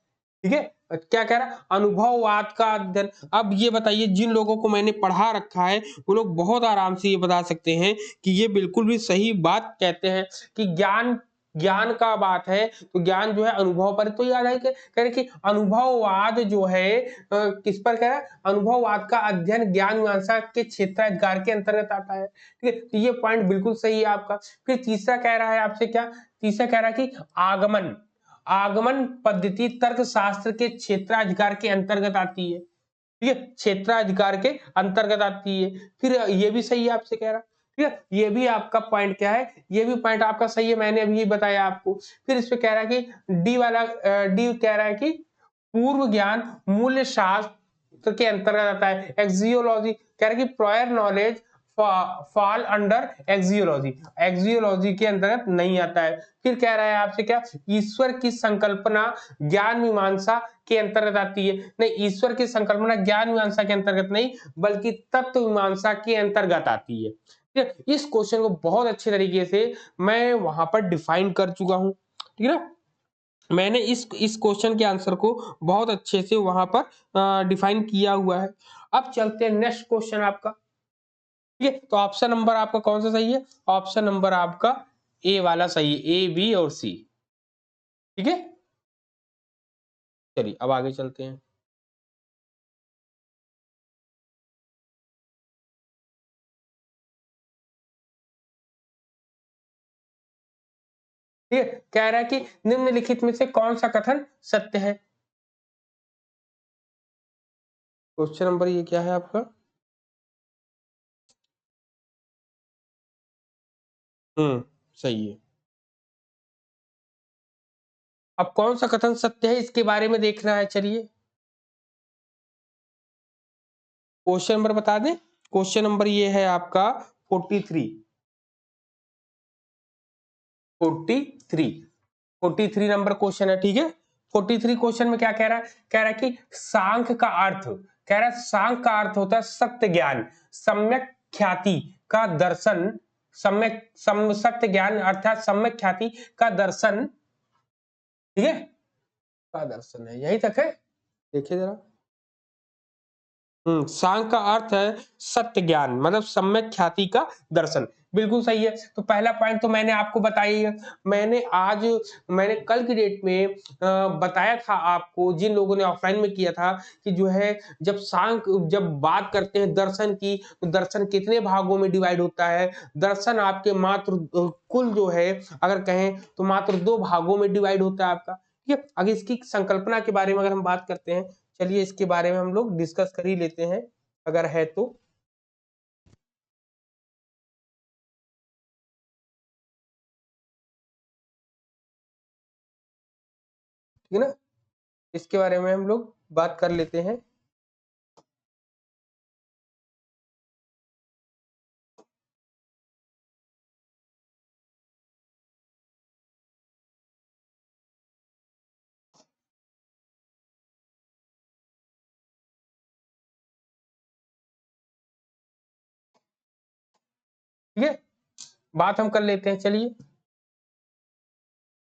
ठीक है। क्या कह रहा है? अनुभववाद का अध्ययन। अब ये बताइए, जिन लोगों को मैंने पढ़ा रखा है वो लोग बहुत आराम से ये बता सकते हैं कि ये बिल्कुल भी सही बात कहते हैं कि ज्ञान ज्ञान का बात है तो ज्ञान जो है अनुभव पर। तो याद है, कह रहे कि अनुभववाद जो है किस पर कह रहा है? अनुभववाद का अध्ययन ज्ञान मीमांसा के क्षेत्राधिकार के अंतर्गत आता है, ठीक है। तो ये पॉइंट बिल्कुल सही है आपका। फिर तीसरा कह रहा है आपसे क्या? तीसरा कह रहा है कि आगमन आगमन पद्धति तर्क शास्त्र के क्षेत्राधिकार के अंतर्गत आती है, ठीक है, क्षेत्राधिकार के अंतर्गत आती है। फिर ये भी सही है आपसे कह रहा, ठीक है, ये भी आपका पॉइंट क्या है? ये भी पॉइंट आपका सही है, मैंने अभी बताया आपको। फिर इस पे कह रहा है कि डी वाला डी कह रहा है कि पूर्व ज्ञान मूल्य शास्त्र के अंतर्गत आता है। एक्सियोलॉजी कह रहा है कि prior knowledge fall under axiology, axiology के अंतर्गत नहीं आता है। फिर कह रहा है आपसे क्या? ईश्वर की संकल्पना ज्ञान मीमांसा के अंतर्गत आती है। नहीं, ईश्वर की संकल्पना ज्ञान मीमांसा के अंतर्गत नहीं, बल्कि तत्व मीमांसा के अंतर्गत आती है, ठीक है। इस क्वेश्चन को बहुत अच्छे तरीके से मैं वहां पर डिफाइन कर चुका हूं, ठीक है ना। मैंने इस क्वेश्चन के आंसर को बहुत अच्छे से वहां पर डिफाइन किया हुआ है। अब चलते हैं नेक्स्ट क्वेश्चन आपका, ठीक है। तो ऑप्शन नंबर आपका कौन सा सही है? ऑप्शन नंबर आपका ए वाला सही है, ए बी और सी, ठीक है। चलिए अब आगे चलते हैं। ठीक है, कह रहा है कि निम्नलिखित में से कौन सा कथन सत्य है? क्वेश्चन नंबर ये क्या है आपका? सही है। अब कौन सा कथन सत्य है इसके बारे में देखना है, चलिए क्वेश्चन नंबर बता दें। क्वेश्चन नंबर ये है आपका 43, 43, 43 नंबर क्वेश्चन है, ठीक है। 43 क्वेश्चन में क्या कह रहा है? कह रहा है कि सांख्य का अर्थ, कह रहा है सांख्य का अर्थ होता है सत्य ज्ञान, सम्यक ख्याति का दर्शन, सत्य ज्ञान अर्थात सम्यक ख्याति का दर्शन, ठीक है, का दर्शन है, यही तक है। देखिए जरा, सांख्य का अर्थ है सत्य ज्ञान, मतलब सम्यक ख्याति का दर्शन, बिल्कुल सही है। तो पहला पॉइंट तो मैंने आपको बताया ही है। मैंने कल की डेट में बताया था आपको, जिन लोगों ने ऑफलाइन में किया था, कि जो है जब बात करते हैं दर्शन की, तो दर्शन कितने भागों में डिवाइड होता है? दर्शन आपके मात्र कुल जो है अगर कहें तो मात्र 2 भागों में डिवाइड होता है आपका, ठीक है। अगर इसकी संकल्पना के बारे में अगर हम बात करते हैं, चलिए इसके बारे में हम लोग डिस्कस कर ही लेते हैं अगर है तो, ठीक है ना। इसके बारे में हम लोग बात कर लेते हैं। ठीक है, बात हम कर लेते हैं, चलिए,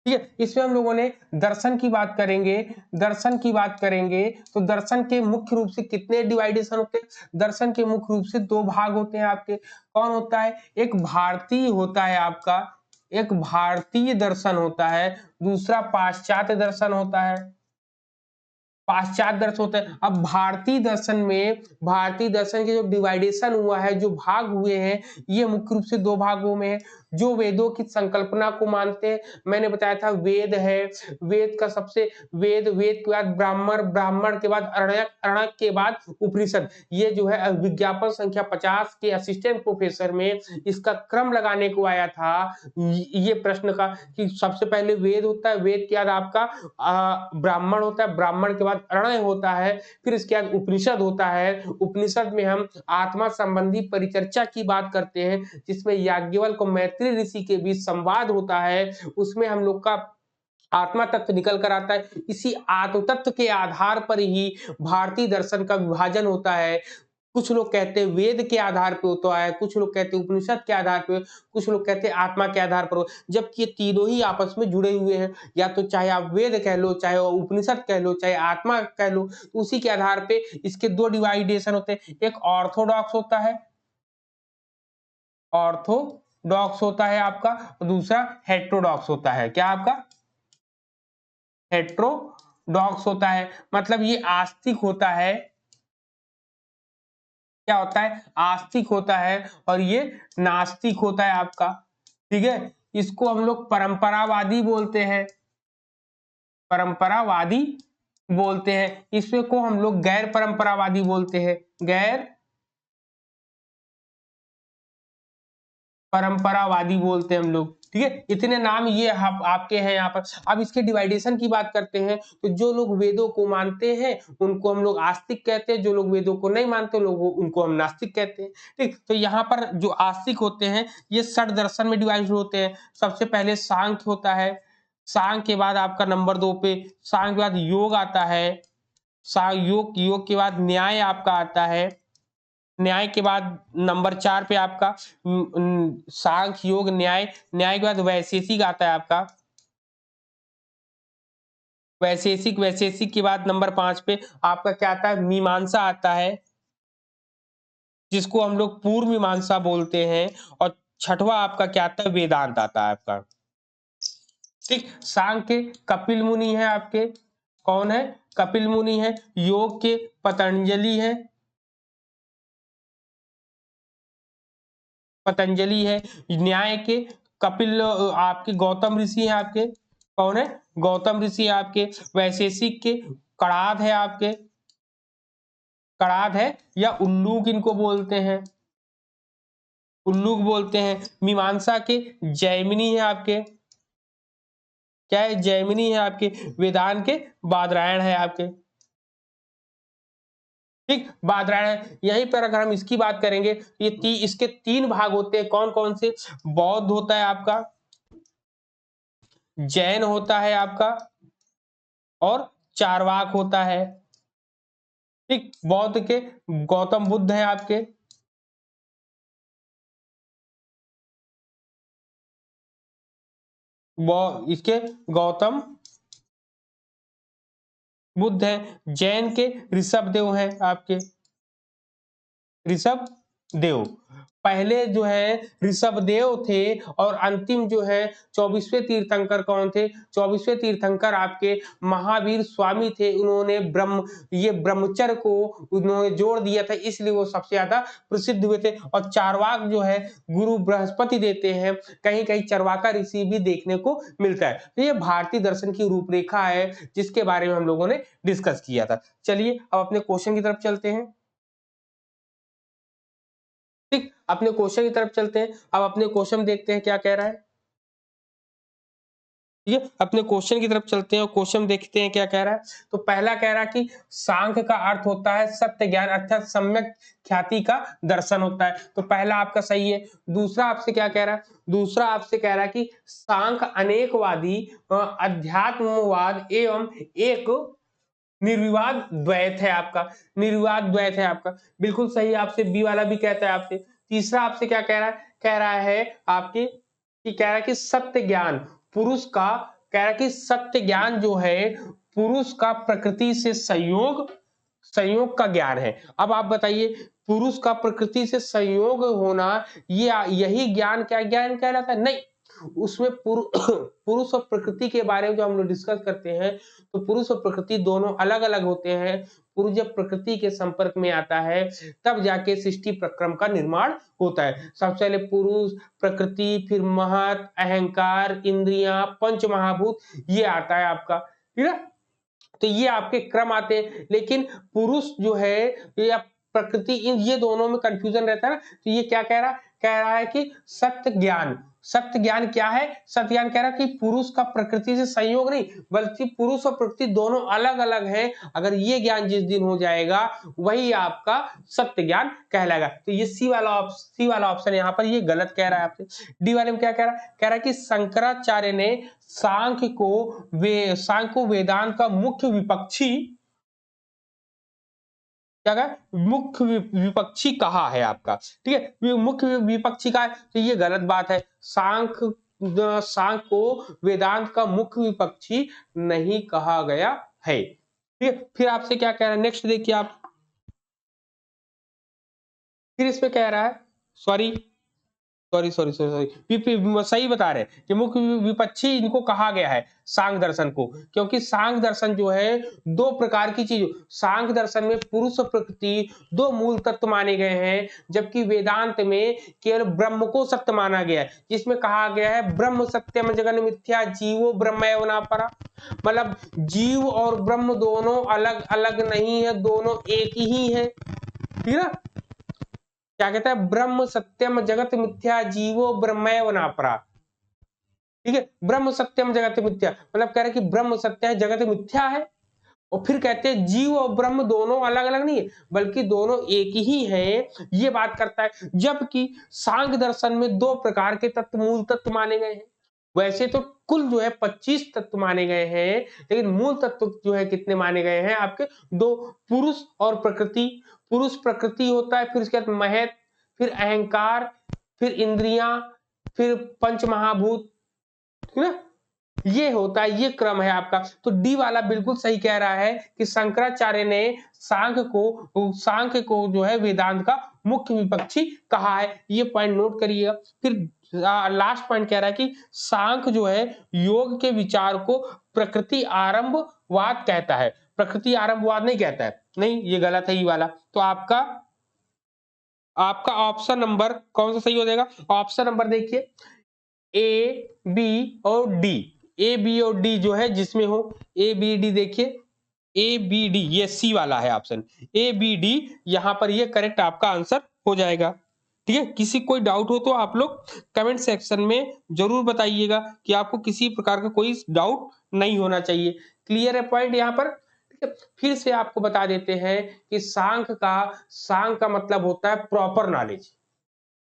ठीक है। इसमें हम लोगों ने दर्शन की बात करेंगे। दर्शन की बात करेंगे तो दर्शन के मुख्य रूप से कितने डिवाइडेशन होते हैं? दर्शन के मुख्य रूप से 2 भाग होते हैं आपके। कौन होता है? एक भारतीय होता है आपका, एक भारतीय दर्शन होता है, दूसरा पाश्चात्य दर्शन होता है। पाश्चात्य दर्शन होता है। अब भारतीय दर्शन के जो डिवाइडेशन हुआ है, जो भाग हुए हैं, ये मुख्य रूप से दो भागों में है। जो वेदों की संकल्पना को मानते हैं, मैंने बताया था वेद है, वेद का सबसे वेद के बाद ब्राह्मण, ब्राह्मण के बाद अरण्यक, अरण्यक के बाद उपनिषद। ये जो है विज्ञापन संख्या 50 के असिस्टेंट प्रोफेसर में इसका क्रम लगाने को आया था ये प्रश्न का, कि सबसे पहले वेद होता है, वेद के बाद आपका ब्राह्मण होता है, ब्राह्मण के बाद अरण्य होता है, फिर इसके बाद उपनिषद होता है। उपनिषद में हम आत्मा संबंधी परिचर्चा की बात करते हैं, जिसमें याज्ञवल्क्य और मैत्री ऋषि के बीच संवाद होता है। उसमें हम लोग का आत्मा तत्व निकल कर आता है। इसी आत्म तत्व के आधार पर ही भारतीय दर्शन का विभाजन होता है। कुछ लोग कहते हैं वेद के आधार पे होता है, कुछ लोग कहते हैं उपनिषद के आधार पे, कुछ लोग कहते हैं आत्मा के आधार पर, जबकि ये तीनों ही आपस में जुड़े हुए हैं। या तो चाहे आप वेद कह लो, चाहे उपनिषद कह लो, चाहे आत्मा कह लो, तो उसी के आधार पे इसके दो डिवाइडेशन होते हैं। एक ऑर्थोडॉक्स होता है, ऑर्थोडॉक्स होता है आपका, और दूसरा हेट्रोडॉक्स होता है। क्या आपका? हेट्रोडॉक्स होता है। मतलब ये आस्तिक होता है, क्या होता है? आस्तिक होता है, और ये नास्तिक होता है आपका। ठीक है, इसको हम लोग परंपरावादी बोलते हैं, परंपरावादी बोलते हैं। इसमें को हम लोग गैर परंपरावादी बोलते हैं, गैर परंपरावादी बोलते हैं हम लोग। ठीक है, इतने नाम ये आपके हैं यहाँ पर। अब इसके डिवाइडेशन की बात करते हैं, तो जो लोग वेदों को मानते हैं उनको हम लोग आस्तिक कहते हैं, जो लोग वेदों को नहीं मानते लोग उनको हम नास्तिक कहते हैं। ठीक, तो यहाँ पर जो आस्तिक होते हैं ये षड दर्शन में डिवाइड होते हैं। सबसे पहले सांख्य होता है, सांख्य के बाद आपका नंबर 2 पे, सांख्य के बाद योग आता है, योग के बाद न्याय आपका आता है, न्याय के बाद नंबर 4 पे आपका सांख्य योग न्याय, न्याय के बाद वैशेषिक आता है आपका, वैशेषिक के बाद नंबर 5 पे आपका क्या आता है? मीमांसा आता है, जिसको हम लोग पूर्व मीमांसा बोलते हैं। और छठवां आपका क्या आता है? वेदांत आता है आपका। ठीक, सांख्य कपिल मुनि है आपके, कौन है? कपिल मुनि है। योग के पतंजलि है, पतंजलि है। न्याय के कपिल आपके गौतम ऋषि हैं आपके, कौन है? गौतम ऋषि है आपके। वैशेषिक के कणाद है आपके, कणाद है या उल्लूक इनको बोलते हैं, उल्लूक बोलते हैं। मीमांसा के जैमिनी है आपके, क्या है? जैमिनी है आपके। वेदांत के बादरायण है आपके। ठीक, बादरायण। यहीं पर अगर हम इसकी बात करेंगे, ये इसके 3 भाग होते हैं, कौन कौन से? बौद्ध होता है आपका, जैन होता है आपका, और चारवाक होता है। ठीक, बौद्ध के गौतम बुद्ध है आपके, इसके गौतम बुद्ध है। जैन के ऋषभ देव है आपके, ऋषभ देव। पहले जो है ऋषभ देव थे, और अंतिम जो है 24वें तीर्थंकर कौन थे? 24वें तीर्थंकर आपके महावीर स्वामी थे। उन्होंने ब्रह्मचर्य को उन्होंने जोड़ दिया था, इसलिए वो सबसे ज्यादा प्रसिद्ध हुए थे। और चारवाक जो है गुरु बृहस्पति देते हैं, कहीं कहीं चरवाका ऋषि भी देखने को मिलता है। तो ये भारतीय दर्शन की रूपरेखा है, जिसके बारे में हम लोगों ने डिस्कस किया था। चलिए अब अपने क्वेश्चन की तरफ चलते हैं। ठीक, अपने क्वेश्चन की तरफ चलते हैं। अब अपने क्वेश्चन देखते हैं क्या कह रहा है। ठीक है, अपने क्वेश्चन की तरफ चलते हैं और क्वेश्चन देखते हैं क्या कह रहा है। तो पहला कह रहा है कि सांख्य का अर्थ होता है सत्य ज्ञान, अर्थात सम्यक ख्याति का दर्शन होता है। तो पहला आपका सही है। दूसरा आपसे क्या कह रहा है? दूसरा आपसे कह रहा है कि सांख्य अनेकवादी अध्यात्मवाद एवं एक निर्विवाद द्वैत है आपका, निर्विवाद द्वैत है आपका। बिल्कुल सही, आपसे बी वाला भी कहता है आपसे। तीसरा आपसे क्या कह रहा है? कह रहा है आपके कि कह रहा है कि सत्य ज्ञान पुरुष का, कह रहा है कि सत्य ज्ञान जो है पुरुष का प्रकृति से संयोग, संयोग का ज्ञान है। अब आप बताइए, पुरुष का प्रकृति से संयोग होना, ये यही ज्ञान क्या ज्ञान कहलाता है? नहीं, उसमें पुरुष और प्रकृति के बारे में जो हम लोग डिस्कस करते हैं, तो पुरुष और प्रकृति दोनों अलग-अलग होते हैं। पुरुष जब प्रकृति के संपर्क में आता है, तब जाके सृष्टि प्रक्रम का निर्माण होता है। सबसे पहले पुरुष, प्रकृति, फिर महत, अहंकार, इंद्रियाँ, पंच महाभूत, ये आता है आपका, ठीक है? तो ये आपके क्रम आते हैं, लेकिन पुरुष जो है या प्रकृति, इन ये दोनों में कंफ्यूजन रहता है ना, तो ये क्या कह रहा है कि सत्य ज्ञान। सत्य ज्ञान क्या है? सत्य ज्ञान कह रहा है कि पुरुष का प्रकृति से संयोग नहीं, बल्कि पुरुष और प्रकृति दोनों अलग-अलग हैं। अगर ये ज्ञान जिस दिन हो जाएगा, वही आपका सत्य ज्ञान कहलाएगा। तो ये सी वाला ऑप्शन यहाँ पर ये गलत कह रहा है आपसे। डी वाले में क्या कह रहा है? कह रहा है कि शंकराचार्य ने सांख्य को वेदांत का मुख्य विपक्षी क्या कहा? मुख्य विपक्षी कहा है आपका, ठीक है? मुख्य विपक्षी का है, तो ये गलत बात है। सांख्य को वेदांत का मुख्य विपक्षी नहीं कहा गया है, ठीक है? फिर आपसे क्या कह रहा है, नेक्स्ट देखिए आप। फिर इसमें कह रहा है, सॉरी, सही बता रहे हैं कि मुख्य विपक्षी इनको कहा गया है सांख्य दर्शन को, क्योंकि सांख्य दर्शन जो है दो प्रकार की चीज, सांख्य दर्शन में पुरुष और प्रकृति दो मूल तत्व माने गए हैं, जबकि वेदांत में केवल ब्रह्म को सत्य माना गया है, जिसमें कहा गया है ब्रह्म सत्यम जगन मिथ्या जीवो ब्रह्मैव न परा। मतलब जीव और ब्रह्म दोनों अलग अलग नहीं है, दोनों एक ही है, ठीक है? क्या कहता है? ब्रह्म सत्यम जगत मिथ्या जीवो ब्रह्मैव नापरा, ठीक है? ब्रह्म सत्यम जगत मिथ्या, मतलब कह रहे कि ब्रह्म सत्य है, जगत मिथ्या है। और फिर कहते हैं जीव और ब्रह्म दोनों अलग अलग नहीं है, बल्कि दोनों एक ही है, ये बात करता है। जबकि सांख्य दर्शन में दो प्रकार के तत्व, मूल तत्व माने गए हैं। वैसे तो कुल जो है 25 तत्व माने गए हैं, लेकिन मूल तत्व जो है कितने माने गए हैं आपके? दो, पुरुष और प्रकृति। पुरुष प्रकृति होता है, फिर उसके बाद महत, फिर अहंकार, फिर इंद्रियां, फिर पंच महाभूत, ठीक है? ये होता है, ये क्रम है आपका। तो डी वाला बिल्कुल सही कह रहा है कि शंकराचार्य ने सांख्य को जो है वेदांत का मुख्य विपक्षी कहा है। ये पॉइंट नोट करिएगा। फिर लास्ट पॉइंट कह रहा है कि सांख्य जो है योग के विचार को प्रकृति आरंभवाद कहता है, प्रकृति आरंभवाद नहीं कहता है। नहीं, ये गलत है ये वाला। तो आपका ऑप्शन नंबर कौन सा सही हो जाएगा? ऑप्शन नंबर देखिए, ए, बी और डी। ए, बी और डी जो है जिसमें हो, ए, बी, डी, देखिए ए, बी, डी, ये सी वाला है ऑप्शन, ए, बी, डी, यहां पर ये करेक्ट आपका आंसर हो जाएगा, ठीक है? किसी कोई डाउट हो तो आप लोग कमेंट सेक्शन में जरूर बताइएगा कि आपको किसी प्रकार का कोई डाउट नहीं होना चाहिए। क्लियर है पॉइंट यहाँ पर? ठीक है, फिर से आपको बता देते हैं कि सांख्य का मतलब होता है प्रॉपर नॉलेज,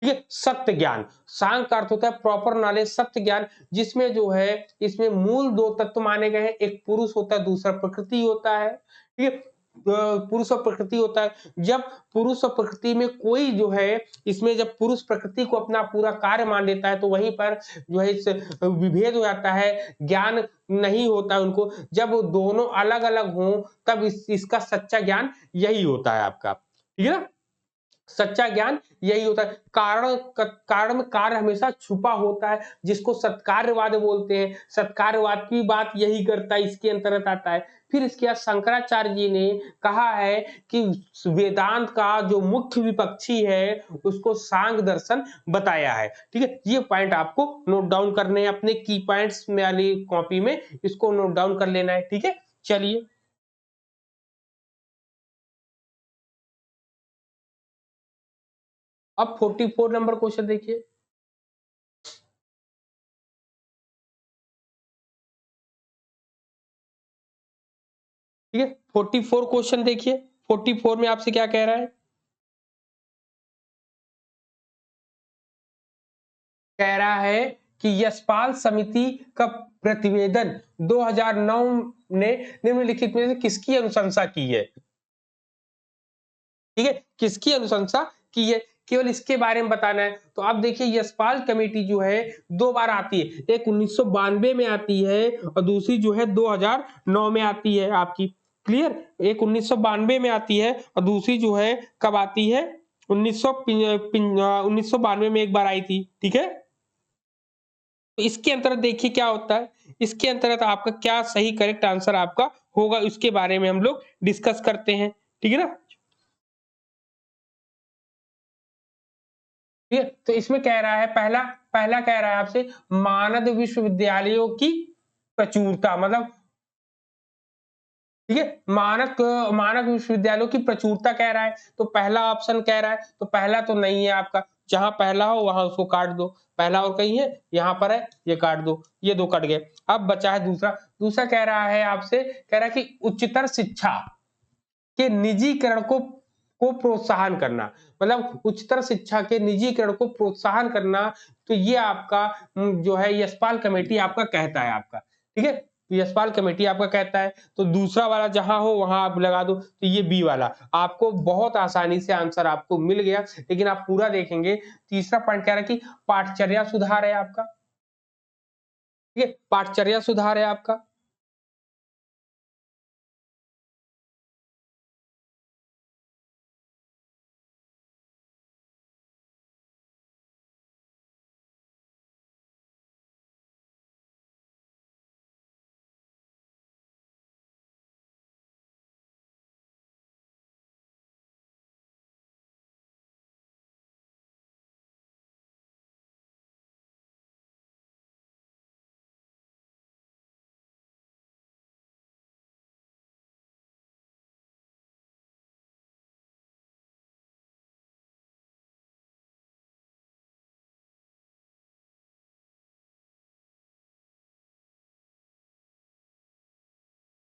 ठीक है? सत्य ज्ञान। सांख्य का अर्थ होता है प्रॉपर नॉलेज, सत्य ज्ञान, जिसमें जो है इसमें मूल दो तत्व माने गए हैं, एक पुरुष होता है, दूसरा प्रकृति होता है, ठीक है? पुरुष और प्रकृति होता है। जब पुरुष और प्रकृति में कोई जो है, इसमें जब पुरुष प्रकृति को अपना पूरा कार्य मान लेता है, तो वहीं पर जो है इस विभेद हो जाता है, ज्ञान नहीं होता है उनको। जब वो दोनों अलग अलग हों, तब इसका सच्चा ज्ञान यही होता है आपका, ठीक है ना? सच्चा ज्ञान यही होता है। कारण में कार्य हमेशा छुपा होता है, जिसको सत्कार्यवाद बोलते हैं। सत्कार्यवाद की बात यही करता है, इसके अंतर्गत आता है। फिर इसके बाद शंकराचार्य जी ने कहा है कि वेदांत का जो मुख्य विपक्षी है, उसको सांख्य दर्शन बताया है, ठीक है? ये पॉइंट आपको नोट डाउन करने हैं अपने की पॉइंट्स में वाली कॉपी में, इसको नोट डाउन कर लेना है, ठीक है? चलिए, अब 44 नंबर क्वेश्चन देखिए। ठीक है, 44 क्वेश्चन देखिए। 44 में आपसे क्या कह रहा है? कह रहा है कि यशपाल समिति का प्रतिवेदन 2009 ने निम्नलिखित में से किसकी अनुशंसा की है? ठीक है, किसकी अनुशंसा की है, केवल इसके बारे में बताना है। तो अब देखिए, यशपाल कमेटी जो है दो बार आती है, एक 1992 में आती है और दूसरी जो है 2009 में आती है आपकी। क्लियर? एक 1992 में आती है और दूसरी जो है कब आती है? 1992 में एक बार आई थी, ठीक है? तो इसके अंतर्गत देखिए क्या होता है, इसके अंतर्गत आपका क्या सही करेक्ट आंसर आपका होगा, उसके बारे में हम लोग डिस्कस करते हैं, ठीक है ना? ठीक है, तो इसमें कह रहा है पहला पहला कह रहा है आपसे मानद विश्वविद्यालयों की प्रचुरता, मतलब ठीक है, मानक विश्वविद्यालयों की प्रचुरता कह रहा है, तो पहला ऑप्शन कह रहा है, तो पहला तो नहीं है आपका, जहां पहला हो वहां उसको काट दो, पहला और कहीं है, यहाँ पर है, ये काट दो, ये दो कट गए। अब बचा है दूसरा, दूसरा कह रहा है आपसे, कह रहा है कि उच्चतर शिक्षा के निजीकरण को प्रोत्साहन करना, मतलब उच्चतर शिक्षा के निजीकरण को प्रोत्साहन करना, तो ये आपका जो है यशपाल कमेटी आपका कहता है आपका, ठीक है, यशपाल कमेटी आपका कहता है, तो दूसरा वाला जहां हो वहां आप लगा दो, तो ये बी वाला आपको बहुत आसानी से आंसर आपको मिल गया, लेकिन आप पूरा देखेंगे। तीसरा पॉइंट कह रहा है कि पाठचर्या सुधार है आपका, ठीक है, पाठचर्या सुधार है आपका,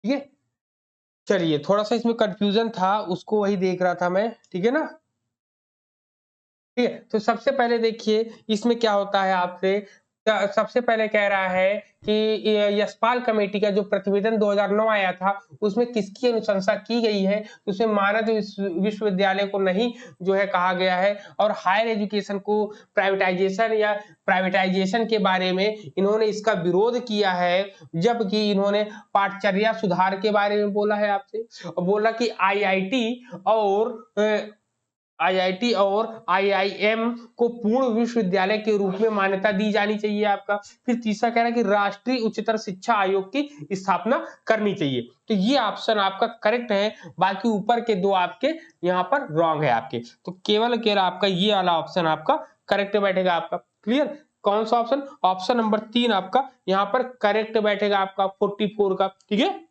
ठीक है। चलिए थोड़ा सा इसमें कंफ्यूजन था, उसको वही देख रहा था मैं, ठीक है ना? ठीक है, तो सबसे पहले देखिए इसमें क्या होता है आपसे, सबसे पहले कह रहा है कि ये यशपाल कमेटी का जो प्रतिवेदन 2009 आया था, उसमें किसकी अनुशंसा की गई है, उसमें मानद विश्वविद्यालय को नहीं जो है कहा गया है, और हायर एजुकेशन को प्राइवेटाइजेशन के बारे में इन्होंने इसका विरोध किया है, जबकि इन्होंने पाठचर्या सुधार के बारे में बोला है आपसे, और बोला कि आईआईटी और आईआईएम को पूर्ण विश्वविद्यालय के रूप में मान्यता दी जानी चाहिए आपका। फिर तीसरा कह रहा है कि राष्ट्रीय उच्चतर शिक्षा आयोग की स्थापना करनी चाहिए, तो ये ऑप्शन आपका करेक्ट है, बाकी ऊपर के दो आपके यहाँ पर रॉन्ग है आपके, तो केवल केवल आपका ये वाला ऑप्शन आपका करेक्ट बैठेगा आपका। क्लियर? कौन सा ऑप्शन? ऑप्शन नंबर 3 आपका यहाँ पर करेक्ट बैठेगा आपका 44 का, ठीक है।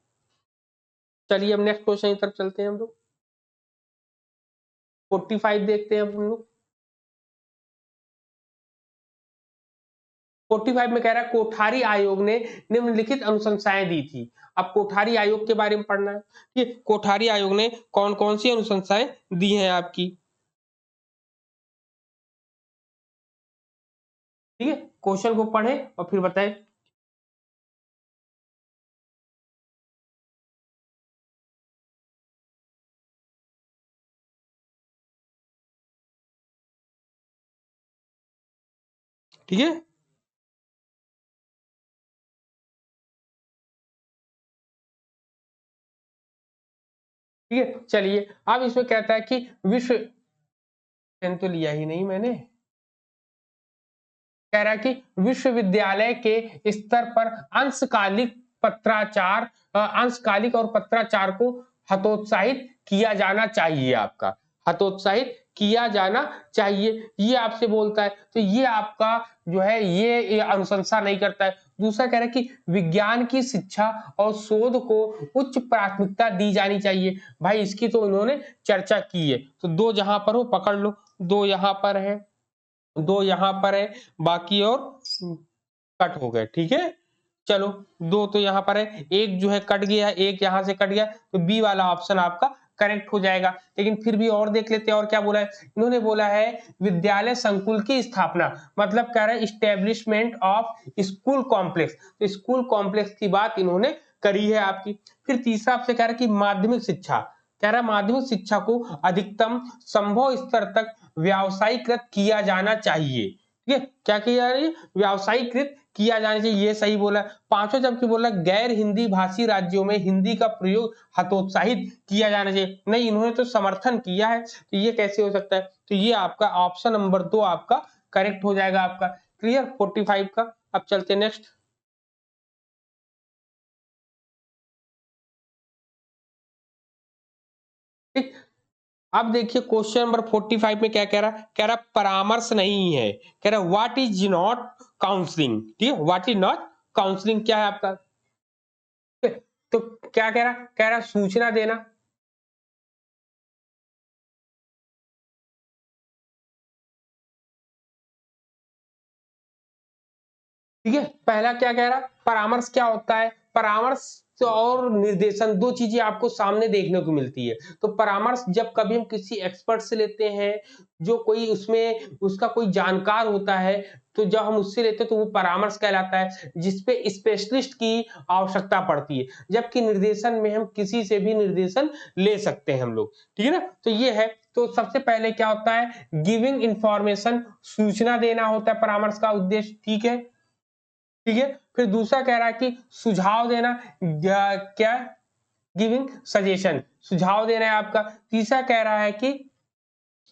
चलिए अब नेक्स्ट क्वेश्चन की तरफ चलते हैं हम लोग, 45 देखते हैं अब हम लोग। 45 में कह रहा है कोठारी आयोग ने निम्नलिखित अनुशंसाएं दी थी। अब कोठारी आयोग के बारे में पढ़ना है, ये कोठारी आयोग ने कौन कौन सी अनुशंसाएं दी हैं आपकी, ठीक है, क्वेश्चन को पढ़े और फिर बताएं। ठीक है, ठीक है, चलिए अब इसमें कहता है कि विश्व पेन तो लिया ही नहीं मैंने, कह रहा है कि विश्वविद्यालय के स्तर पर अंशकालिक पत्राचार अंशकालिक और पत्राचार को हतोत्साहित किया जाना चाहिए आपका, हतोत्साहित किया जाना चाहिए, ये आपसे बोलता है, तो ये आपका जो है ये अनुशंसा नहीं करता है। दूसरा कह रहा है कि विज्ञान की शिक्षा और शोध को उच्च प्राथमिकता दी जानी चाहिए, भाई इसकी तो उन्होंने चर्चा की है, तो दो जहां पर हो पकड़ लो, दो यहां पर है, दो यहाँ पर है, बाकी और कट हो गए, ठीक है। चलो दो तो यहाँ पर है, एक जो है कट गया, एक यहाँ से कट गया, तो बी वाला ऑप्शन आपका करेक्ट हो जाएगा। लेकिन फिर भी और देख लेते हैं और क्या बोला है, इन्होंने बोला है विद्यालय संकुल की स्थापना, मतलब कह रहे हैं इस्टेब्लिशमेंट ऑफ स्कूल कॉम्प्लेक्स, तो स्कूल कॉम्प्लेक्स की बात इन्होंने करी है आपकी। फिर तीसरा आपसे कह रहा है कि माध्यमिक शिक्षा, कह रहा है माध्यमिक शिक्षा को अधिकतम संभव स्तर तक व्यावसायीकृत किया जाना चाहिए, ठीक है, क्या किया जा रही है, व्यावसायीकृत किया जाना चाहिए, ये सही बोला। पांचों जबकि बोला गैर हिंदी भाषी राज्यों में हिंदी का प्रयोग हतोत्साहित किया जाना चाहिए, नहीं इन्होंने तो समर्थन किया है, तो ये कैसे हो सकता है, तो ये आपका ऑप्शन नंबर 2 आपका करेक्ट हो जाएगा आपका। क्लियर 45 का। अब चलते नेक्स्ट। ठीक, अब देखिए क्वेश्चन नंबर 45 में क्या कह रहा है, कह रहा परामर्श नहीं है, कह रहा व्हाट इज नॉट काउंसलिंग। ठीक है, व्हाट इज नॉट काउंसलिंग क्या है आपका। तो क्या कह रहा सूचना देना। ठीक है, पहला क्या कह रहा, परामर्श क्या होता है, परामर्श और निर्देशन दो चीजें आपको सामने देखने को मिलती है। तो परामर्श जब कभी हम किसी एक्सपर्ट से लेते हैं, जो कोई उसमें उसका कोई जानकार होता है, तो जब हम उससे लेते हैं तो वो परामर्श कहलाता है, जिसपे स्पेशलिस्ट की आवश्यकता पड़ती है। जबकि निर्देशन में हम किसी से भी निर्देशन ले सकते हैं हम लोग। ठीक है ना, तो ये है। तो सबसे पहले क्या होता है, गिविंग इंफॉर्मेशन, सूचना देना होता है परामर्श का उद्देश्य। ठीक है, ठीक है। फिर दूसरा कह रहा है कि सुझाव देना, क्या, गिविंग सजेशन, सुझाव देना है आपका। तीसरा कह रहा है कि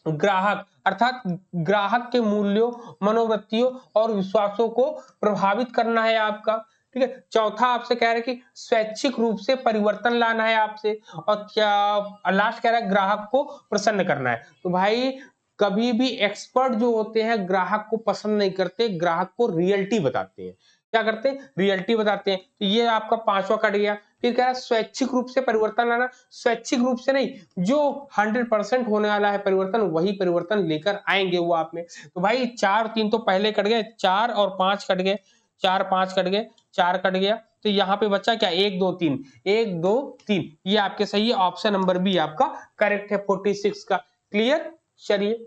ग्राहक अर्थात ग्राहक के मूल्यों, मनोवृत्तियों और विश्वासों को प्रभावित करना है आपका। ठीक है, चौथा आपसे कह रहा है कि स्वैच्छिक रूप से परिवर्तन लाना है आपसे। और क्या लास्ट कह रहा है, ग्राहक को प्रसन्न करना है। तो भाई कभी भी एक्सपर्ट जो होते हैं ग्राहक को पसंद नहीं करते, ग्राहक को रियलिटी बताते हैं। क्या करते हैं, रियलिटी बताते हैं। तो ये आपका पांचवा कट गया। फिर कह रहा है स्वैच्छिक रूप से परिवर्तन लाना, स्वैच्छिक रूप से नहीं, जो 100% होने वाला है परिवर्तन, वही परिवर्तन लेकर आएंगे वो आप में। तो भाई 4 3 तो पहले कट गए, 4 और 5 कट गए, 4 5 कट गए, 4 कट गया। तो यहाँ पे बच्चा क्या, 1 2 3, 1 2 3, ये आपके सही है। ऑप्शन नंबर बी आपका करेक्ट है 46 का। क्लियर, चलिए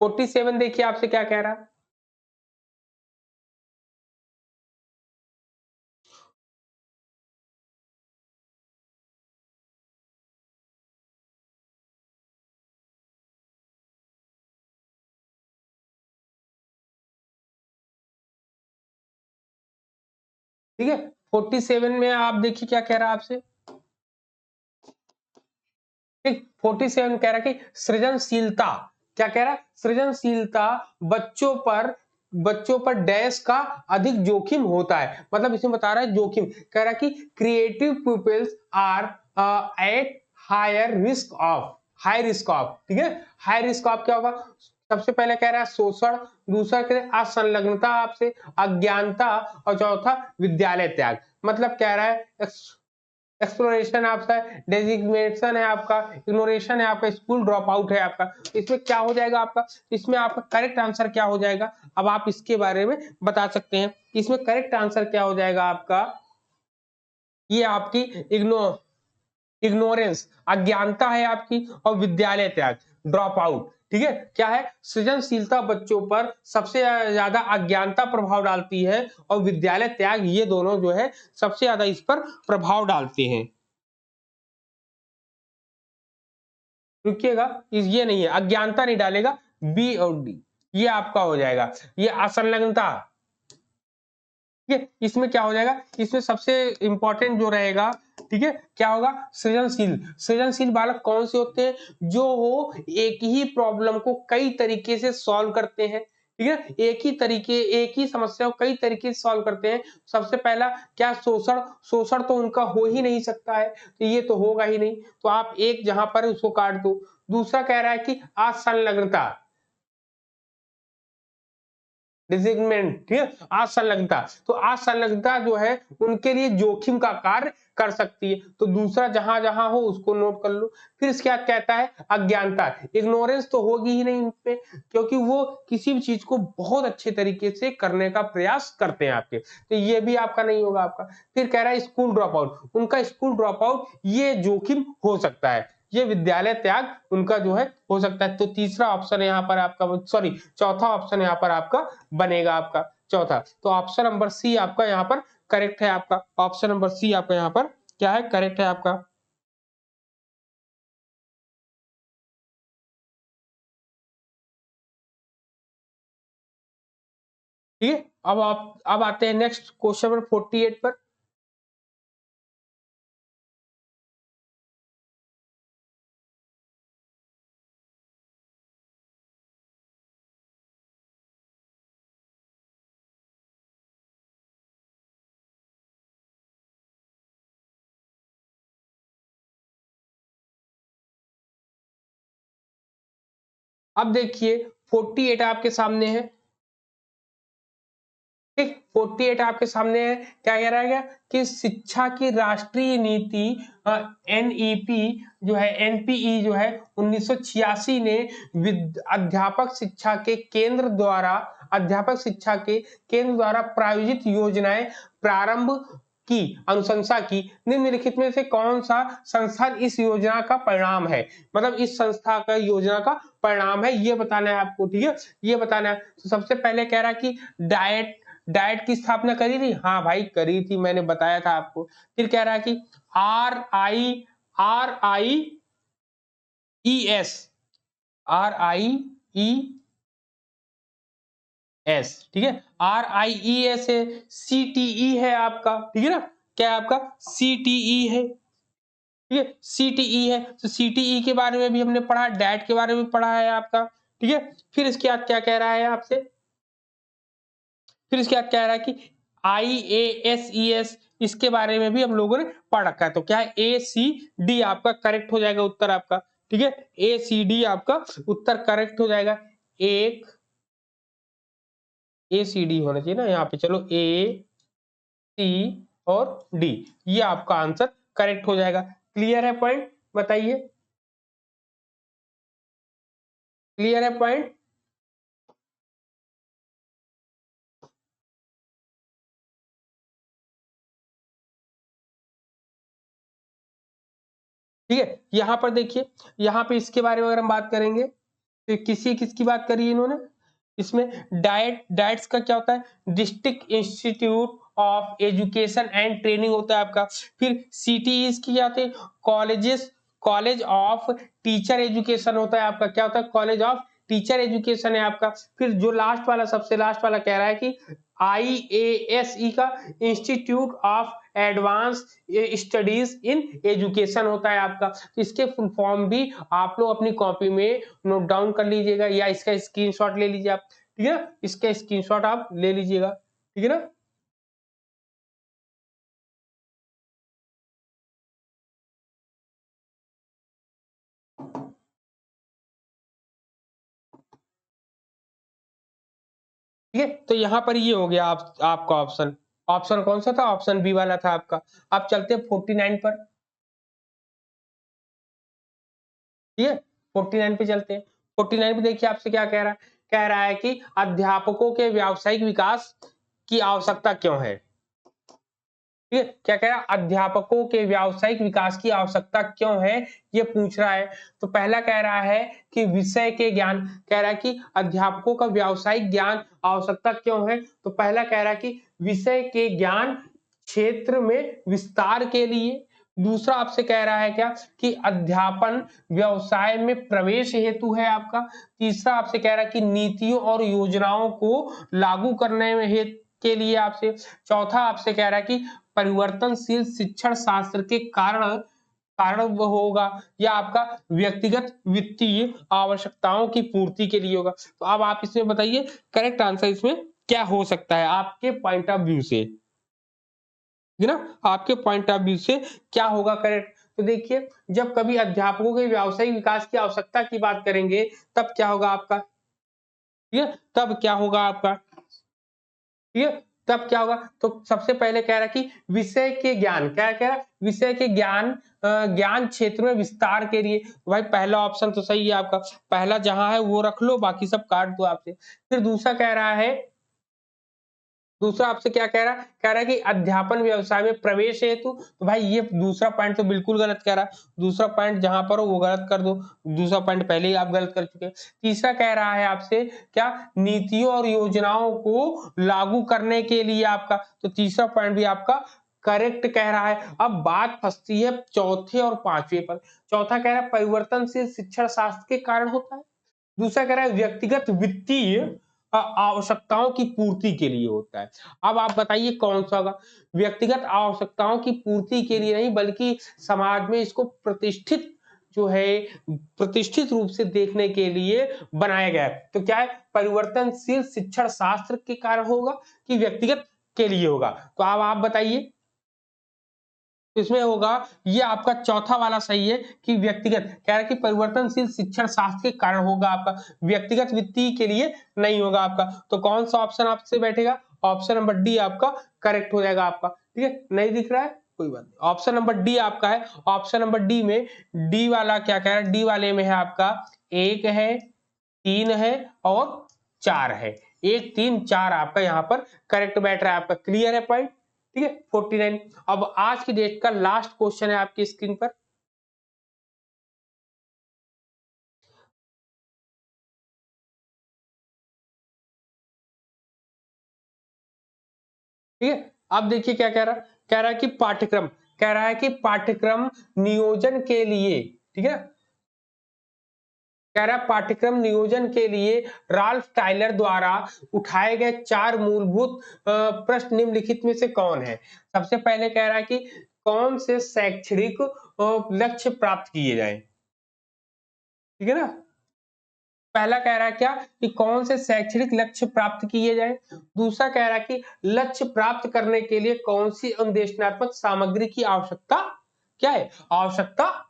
47 देखिए आपसे क्या कह रहा है। ठीक है, 47 में आप देखिए क्या कह रहा है आपसे। ठीक, 47 कह रहा है कि सृजनशीलता, क्या कह रहा है, सृजनशीलता बच्चों पर डैश का अधिक जोखिम होता है। मतलब इसमें बता रहा है जोखिम, कह रहा है कि creative peoples are at higher risk of, high risk of. ठीक है, हाई रिस्क ऑफ क्या होगा, सबसे पहले कह रहा है शोषण, दूसरा कह रहा है असंलग्नता आपसे, अज्ञानता, और चौथा विद्यालय त्याग। मतलब कह रहा है एक्सप्लोरेशन आपका, डेजिग्नेशन है आपका, इग्नोरेशन है आपका, स्कूल ड्रॉप आउट है आपका। इसमें क्या हो जाएगा आपका, इसमें आपका करेक्ट आंसर क्या हो जाएगा, अब आप इसके बारे में बता सकते हैं। इसमें करेक्ट आंसर क्या हो जाएगा आपका, ये आपकी इग्नो इग्नोरेंस, अज्ञानता है आपकी, और विद्यालय त्याग, ड्रॉप आउट। ठीक है, क्या है, सृजनशीलता बच्चों पर सबसे ज्यादा अज्ञानता प्रभाव डालती है, और विद्यालय त्याग, ये दोनों जो है सबसे ज्यादा इस पर प्रभाव डालते हैं। रुकिएगा, ये नहीं है, अज्ञानता नहीं डालेगा, बी और डी, ये आपका हो जाएगा। ये असंलग्नता, ठीक है, इसमें क्या हो जाएगा, इसमें सबसे इंपॉर्टेंट जो रहेगा, ठीक है, क्या होगा, सृजनशील। सृजनशील बालक कौन से होते हैं, जो हो एक ही प्रॉब्लम को कई तरीके से सॉल्व करते हैं। ठीक है, एक ही समस्या को कई तरीके से सॉल्व करते हैं। सबसे पहला क्या, शोषण, शोषण तो उनका हो ही नहीं सकता है, तो ये तो होगा ही नहीं, तो आप एक जहां पर है उसको काट दो। दूसरा कह रहा है कि असंलग्नता, डिजिग्नमेंट, ठीक है, असंलग्नता, तो असंलग्नता जो है उनके लिए जोखिम का कार्य कर सकती है। तो दूसरा जहां जहां हो उसको नोट कर लो। फिर इसके बाद कहता है अज्ञानता, इग्नोरेंस तो होगी ही नहीं उनपे, क्योंकि वो किसी भी चीज को बहुत अच्छे तरीके से करने का प्रयास करते हैं आपके, तो ये भी आपका नहीं होगा आपका। फिर कह रहा है स्कूल ड्रॉप आउट, उनका स्कूल ड्रॉप आउट ये जोखिम हो सकता है, ये विद्यालय त्याग उनका जो है हो सकता है। तो तीसरा ऑप्शन यहाँ पर आपका, सॉरी चौथा ऑप्शन यहाँ पर आपका बनेगा आपका चौथा। तो ऑप्शन नंबर सी आपका यहाँ पर करेक्ट है, आपका ऑप्शन नंबर सी आपका यहाँ पर क्या है, करेक्ट है आपका। ठीक है, अब आते हैं नेक्स्ट क्वेश्चन नंबर 48 पर। अब देखिए 48 आपके सामने है, ठीक, 48 आपके सामने है। क्या कह रहा है क्या कि शिक्षा की राष्ट्रीय नीति एनईपी जो है, एनपीई जो है 1986 ने अध्यापक शिक्षा के केंद्र द्वारा प्रायोजित योजनाएं प्रारंभ की अनुशंसा की। निम्नलिखित में से कौन सा संस्थान इस योजना का परिणाम है, मतलब इस संस्था का योजना का परिणाम है, ये बताना है आपको, ठीक है, ये बताना है। तो सबसे पहले कह रहा है कि डाइट की स्थापना करी थी, हाँ भाई करी थी, मैंने बताया था आपको। फिर कह रहा है कि RIES ठीक है, RIES है, CTE है आपका, ठीक है ना, क्या है आपका CTE है, ठीक है, CTE है। तो CTE के बारे में भी हमने पढ़ा, डैट के बारे में पढ़ा है आपका, ठीक है। फिर इसके बाद क्या कह रहा है आपसे, फिर इसके बाद कह रहा है कि IASES, इसके बारे में भी हम लोगों ने पढ़ रखा है। तो क्या है ACD आपका करेक्ट हो जाएगा उत्तर आपका, ठीक है, ACD आपका उत्तर करेक्ट हो जाएगा। एक ACD होना चाहिए ना यहाँ पे, चलो AC और D, ये आपका आंसर करेक्ट हो जाएगा। क्लियर है पॉइंट, बताइए, क्लियर है पॉइंट। ठीक है, यहाँ पर देखिए, यहाँ पे इसके बारे में अगर हम बात करेंगे तो किसकी बात करी इन्होंने, इसमें डाइट्स का क्या होता है, district institute of education and training होता है आपका। फिर सीटीई की क्या होते हैं, कॉलेज ऑफ टीचर एजुकेशन होता है आपका, क्या होता है, कॉलेज ऑफ टीचर एजुकेशन है आपका। फिर जो लास्ट वाला, सबसे लास्ट वाला कह रहा है कि IASE का institute of advance studies in education होता है आपका। तो इसके फुल फॉर्म भी आप लोग अपनी कॉपी में नोट डाउन कर लीजिएगा, या इसका स्क्रीनशॉट ले लीजिए आप, ठीक है ना, इसका स्क्रीनशॉट आप ले लीजिएगा, ठीक है ना। ठीक है, तो यहाँ पर ये हो गया आपका ऑप्शन, ऑप्शन कौन सा था, ऑप्शन बी वाला था आपका। अब चलते हैं 49 पर, ठीक है, 49 पे चलते हैं। 49 पे देखिए आपसे क्या कह रहा है, कह रहा है कि अध्यापकों के व्यावसायिक विकास की आवश्यकता क्यों है, ठीक है, क्या कह रहा है, अध्यापकों के व्यावसायिक विकास की आवश्यकता क्यों है, ये पूछ रहा है। तो पहला कह रहा है कि विषय के ज्ञान, कह रहा है कि अध्यापकों का व्यावसायिक ज्ञान आवश्यकता क्यों है। तो पहला कह रहा है कि विषय के ज्ञान क्षेत्र में विस्तार के लिए। दूसरा आपसे कह रहा है क्या कि अध्यापन व्यवसाय में प्रवेश हेतु है आपका। तीसरा आपसे कह रहा है कि नीतियों और योजनाओं को लागू करने में हेतु के लिए आपसे। चौथा आपसे कह रहा है कि परिवर्तनशील शिक्षण शास्त्र के कारण वो होगा, या आपका व्यक्तिगत वित्तीय आवश्यकताओं की पूर्ति के लिए होगा। तो अब आप इसमें बताइए करेक्ट आंसर इसमें क्या हो सकता है आपके पॉइंट ऑफ व्यू से, है ना, आपके पॉइंट ऑफ व्यू से क्या होगा करेक्ट। तो देखिए, जब कभी अध्यापकों के व्यावसायिक विकास की आवश्यकता की बात करेंगे तब क्या होगा आपका, ठीक है, तब क्या होगा आपका, ठीक है, तब क्या होगा। तो सबसे पहले कह रहा है कि विषय के ज्ञान, क्या कह रहा है, विषय के ज्ञान क्षेत्र में विस्तार के लिए। भाई पहला ऑप्शन तो सही है आपका, पहला जहां है वो रख लो, बाकी सब काट दो आपसे। फिर दूसरा कह रहा है, दूसरा आपसे क्या कह रहा है, कह रहा है कि अध्यापन व्यवसाय में प्रवेश हेतु। तो भाई ये दूसरा पॉइंट तो बिल्कुल गलत कह रहा है, दूसरा पॉइंट जहां पर हो वो गलत कर दो, दूसरा पॉइंट पहले ही आप गलत कर चुके हैं। तीसरा कह रहा है आपसे क्या, नीतियों और योजनाओं को लागू करने के लिए आपका। तो तीसरा पॉइंट भी आपका करेक्ट कह रहा है। अब बात फंसती है चौथे और पांचवे पर। चौथा कह रहा है परिवर्तनशील शिक्षण शास्त्र के कारण होता है। दूसरा कह रहा है व्यक्तिगत वित्तीय आवश्यकताओं की पूर्ति के लिए होता है। अब आप बताइए कौन सा होगा, व्यक्तिगत आवश्यकताओं की पूर्ति के लिए नहीं, बल्कि समाज में इसको प्रतिष्ठित जो है, प्रतिष्ठित रूप से देखने के लिए बनाया गया है। तो क्या है, परिवर्तनशील शिक्षण शास्त्र के कारण होगा कि व्यक्तिगत के लिए होगा। तो अब आप बताइए, इसमें होगा, ये आपका चौथा वाला सही है कि व्यक्तिगत, कह रहा है कि परिवर्तनशील शिक्षण शास्त्र के कारण होगा आपका, व्यक्तिगत वित्तीय के लिए नहीं होगा आपका। तो कौन सा ऑप्शन आपसे बैठेगा? ऑप्शन नंबर डी आपका करेक्ट हो जाएगा आपका। ठीक है, नहीं दिख रहा है कोई बात नहीं, ऑप्शन नंबर डी आपका है। ऑप्शन नंबर डी में डी वाला क्या कह रहा है? डी वाले में है आपका 1 है, 3 है और 4 है। 1 3 4 आपका यहाँ पर करेक्ट बैठ रहा है आपका। क्लियर है पॉइंट? ठीक है, 49। अब आज की डेट का लास्ट क्वेश्चन है आपकी स्क्रीन पर। ठीक है, अब देखिए क्या कह रहा है? कह रहा है कि पाठ्यक्रम, कह रहा है कि पाठ्यक्रम नियोजन के लिए, ठीक है, कह रहा है पाठ्यक्रम नियोजन के लिए राल्फ टाइलर द्वारा उठाए गए 4 मूलभूत प्रश्न निम्नलिखित में से कौन है? सबसे पहले कह रहा है कि कौन से शैक्षणिक लक्ष्य प्राप्त किए जाएं। ठीक है ना, पहला कह रहा है क्या कि कौन से शैक्षणिक लक्ष्य प्राप्त किए जाएं। दूसरा कह रहा है कि लक्ष्य प्राप्त करने के लिए कौन सी अनुदेशनात्मक सामग्री की आवश्यकता, क्या है? आवश्यकता,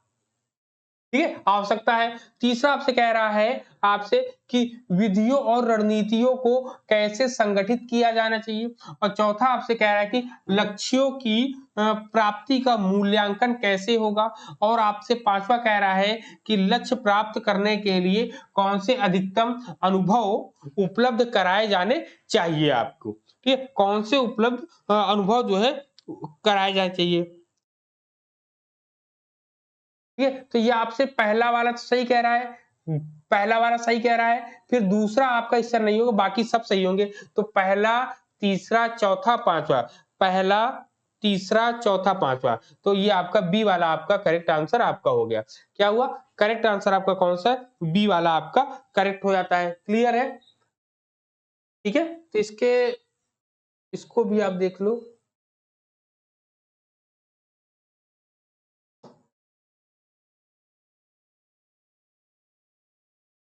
ठीक है, आवश्यकता है। तीसरा आपसे कह रहा है आपसे कि विधियों और रणनीतियों को कैसे संगठित किया जाना चाहिए। और चौथा आपसे कह रहा है कि लक्ष्यों की प्राप्ति का मूल्यांकन कैसे होगा। और आपसे पांचवा कह रहा है कि लक्ष्य प्राप्त करने के लिए कौन से अधिकतम अनुभव उपलब्ध कराए जाने चाहिए आपको। ठीक है, कौन से उपलब्ध अनुभव जो है कराए जाने चाहिए। ठीक है, तो ये आपसे पहला वाला तो सही कह रहा है, पहला वाला सही कह रहा है, फिर दूसरा आपका इससे नहीं होगा, बाकी सब सही होंगे। तो पहला, तीसरा, चौथा, पांचवा, पहला, तीसरा, चौथा, पांचवा, तो ये आपका बी वाला आपका करेक्ट आंसर आपका हो गया। क्या हुआ? करेक्ट आंसर आपका कौन सा है? बी वाला आपका करेक्ट हो जाता है। क्लियर है? ठीक है, तो इसको भी आप देख लो।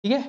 ठीक है,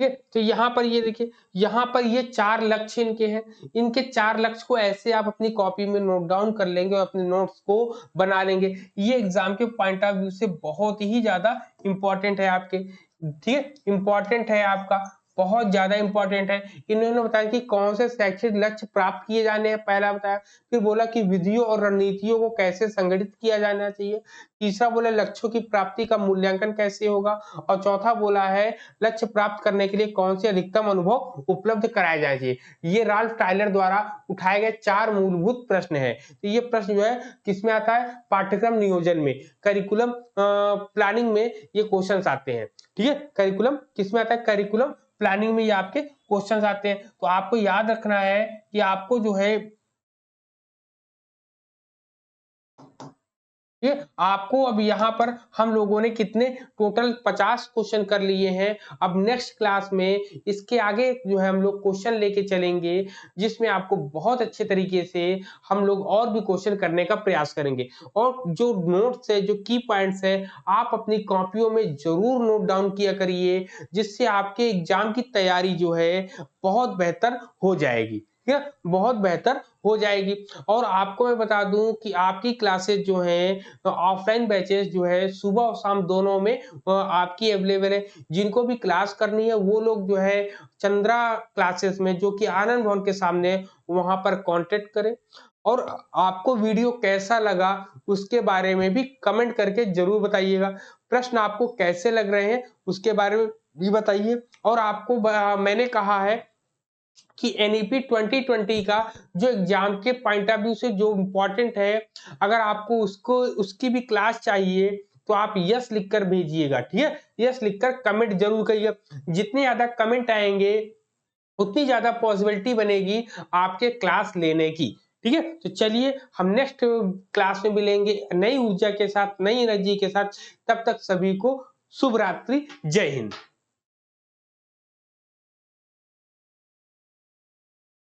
ठीक है, तो यहाँ पर ये देखिए, यहाँ पर ये 4 लक्ष्य इनके हैं। इनके 4 लक्ष्य को ऐसे आप अपनी कॉपी में नोट डाउन कर लेंगे और अपने नोट्स को बना लेंगे। ये एग्जाम के पॉइंट ऑफ व्यू से बहुत ही ज्यादा इंपॉर्टेंट है आपके। ठीक है, इंपॉर्टेंट है आपका, बहुत ज्यादा इंपॉर्टेंट है। इन्होंने बताया कि कौन से शैक्षिक लक्ष्य प्राप्त किए जाने हैं, पहला बताया। फिर बोला कि विधियों और रणनीतियों को कैसे संगठित किया जाना चाहिए। तीसरा बोला लक्ष्यों की प्राप्ति का मूल्यांकन कैसे होगा। और चौथा बोला है लक्ष्य प्राप्त करने के लिए कौन से अधिकतम अनुभव उपलब्ध कराए जाने चाहिए। ये राल्फ टाइलर द्वारा उठाए गए 4 मूलभूत प्रश्न हैं। तो ये प्रश्न जो है किसमें आता है? पाठ्यक्रम नियोजन में, करिकुलम प्लानिंग में ये क्वेश्चंस आते हैं। ठीक है, करिकुलम किसमें आता है? करिकुलम प्लानिंग में ये आपके क्वेश्चंस आते हैं। तो आपको याद रखना है कि आपको जो है ये आपको अब यहाँ पर हम लोगों ने कितने टोटल 50 क्वेश्चन कर लिए हैं। अब नेक्स्ट क्लास में इसके आगे जो है हम लोग क्वेश्चन लेके चलेंगे, जिसमें आपको बहुत अच्छे तरीके से हम लोग और भी क्वेश्चन करने का प्रयास करेंगे। और जो नोट्स है, जो की पॉइंट्स है, आप अपनी कॉपियों में जरूर नोट डाउन किया करिए, जिससे आपके एग्जाम की तैयारी जो है बहुत बेहतर हो जाएगी। ठीक है, बहुत बेहतर हो जाएगी। और आपको मैं बता दूं कि आपकी क्लासेस जो हैं ऑफलाइन बैचेस जो है सुबह और शाम दोनों में आपकी अवेलेबल है। जिनको भी क्लास करनी है वो लोग जो है चंद्रा क्लासेस में, जो कि आनंद भवन के सामने, वहां पर कांटेक्ट करें। और आपको वीडियो कैसा लगा उसके बारे में भी कमेंट करके जरूर बताइएगा। प्रश्न आपको कैसे लग रहे हैं उसके बारे में भी बताइए। और आपको मैंने कहा है कि एनईपी 2020 का जो एग्जाम के पॉइंट ऑफ व्यू से जो इम्पोर्टेंट है, अगर आपको उसको उसकी भी क्लास चाहिए तो आप यस लिखकर भेजिएगा। ठीक है, यस लिखकर कमेंट जरूर करिएगा। जितने ज्यादा कमेंट आएंगे उतनी ज्यादा पॉसिबिलिटी बनेगी आपके क्लास लेने की। ठीक है, तो चलिए हम नेक्स्ट क्लास में मिलेंगे नई ऊर्जा के साथ, नई एनर्जी के साथ। तब तक सभी को शुभ रात्रि, जय हिंद।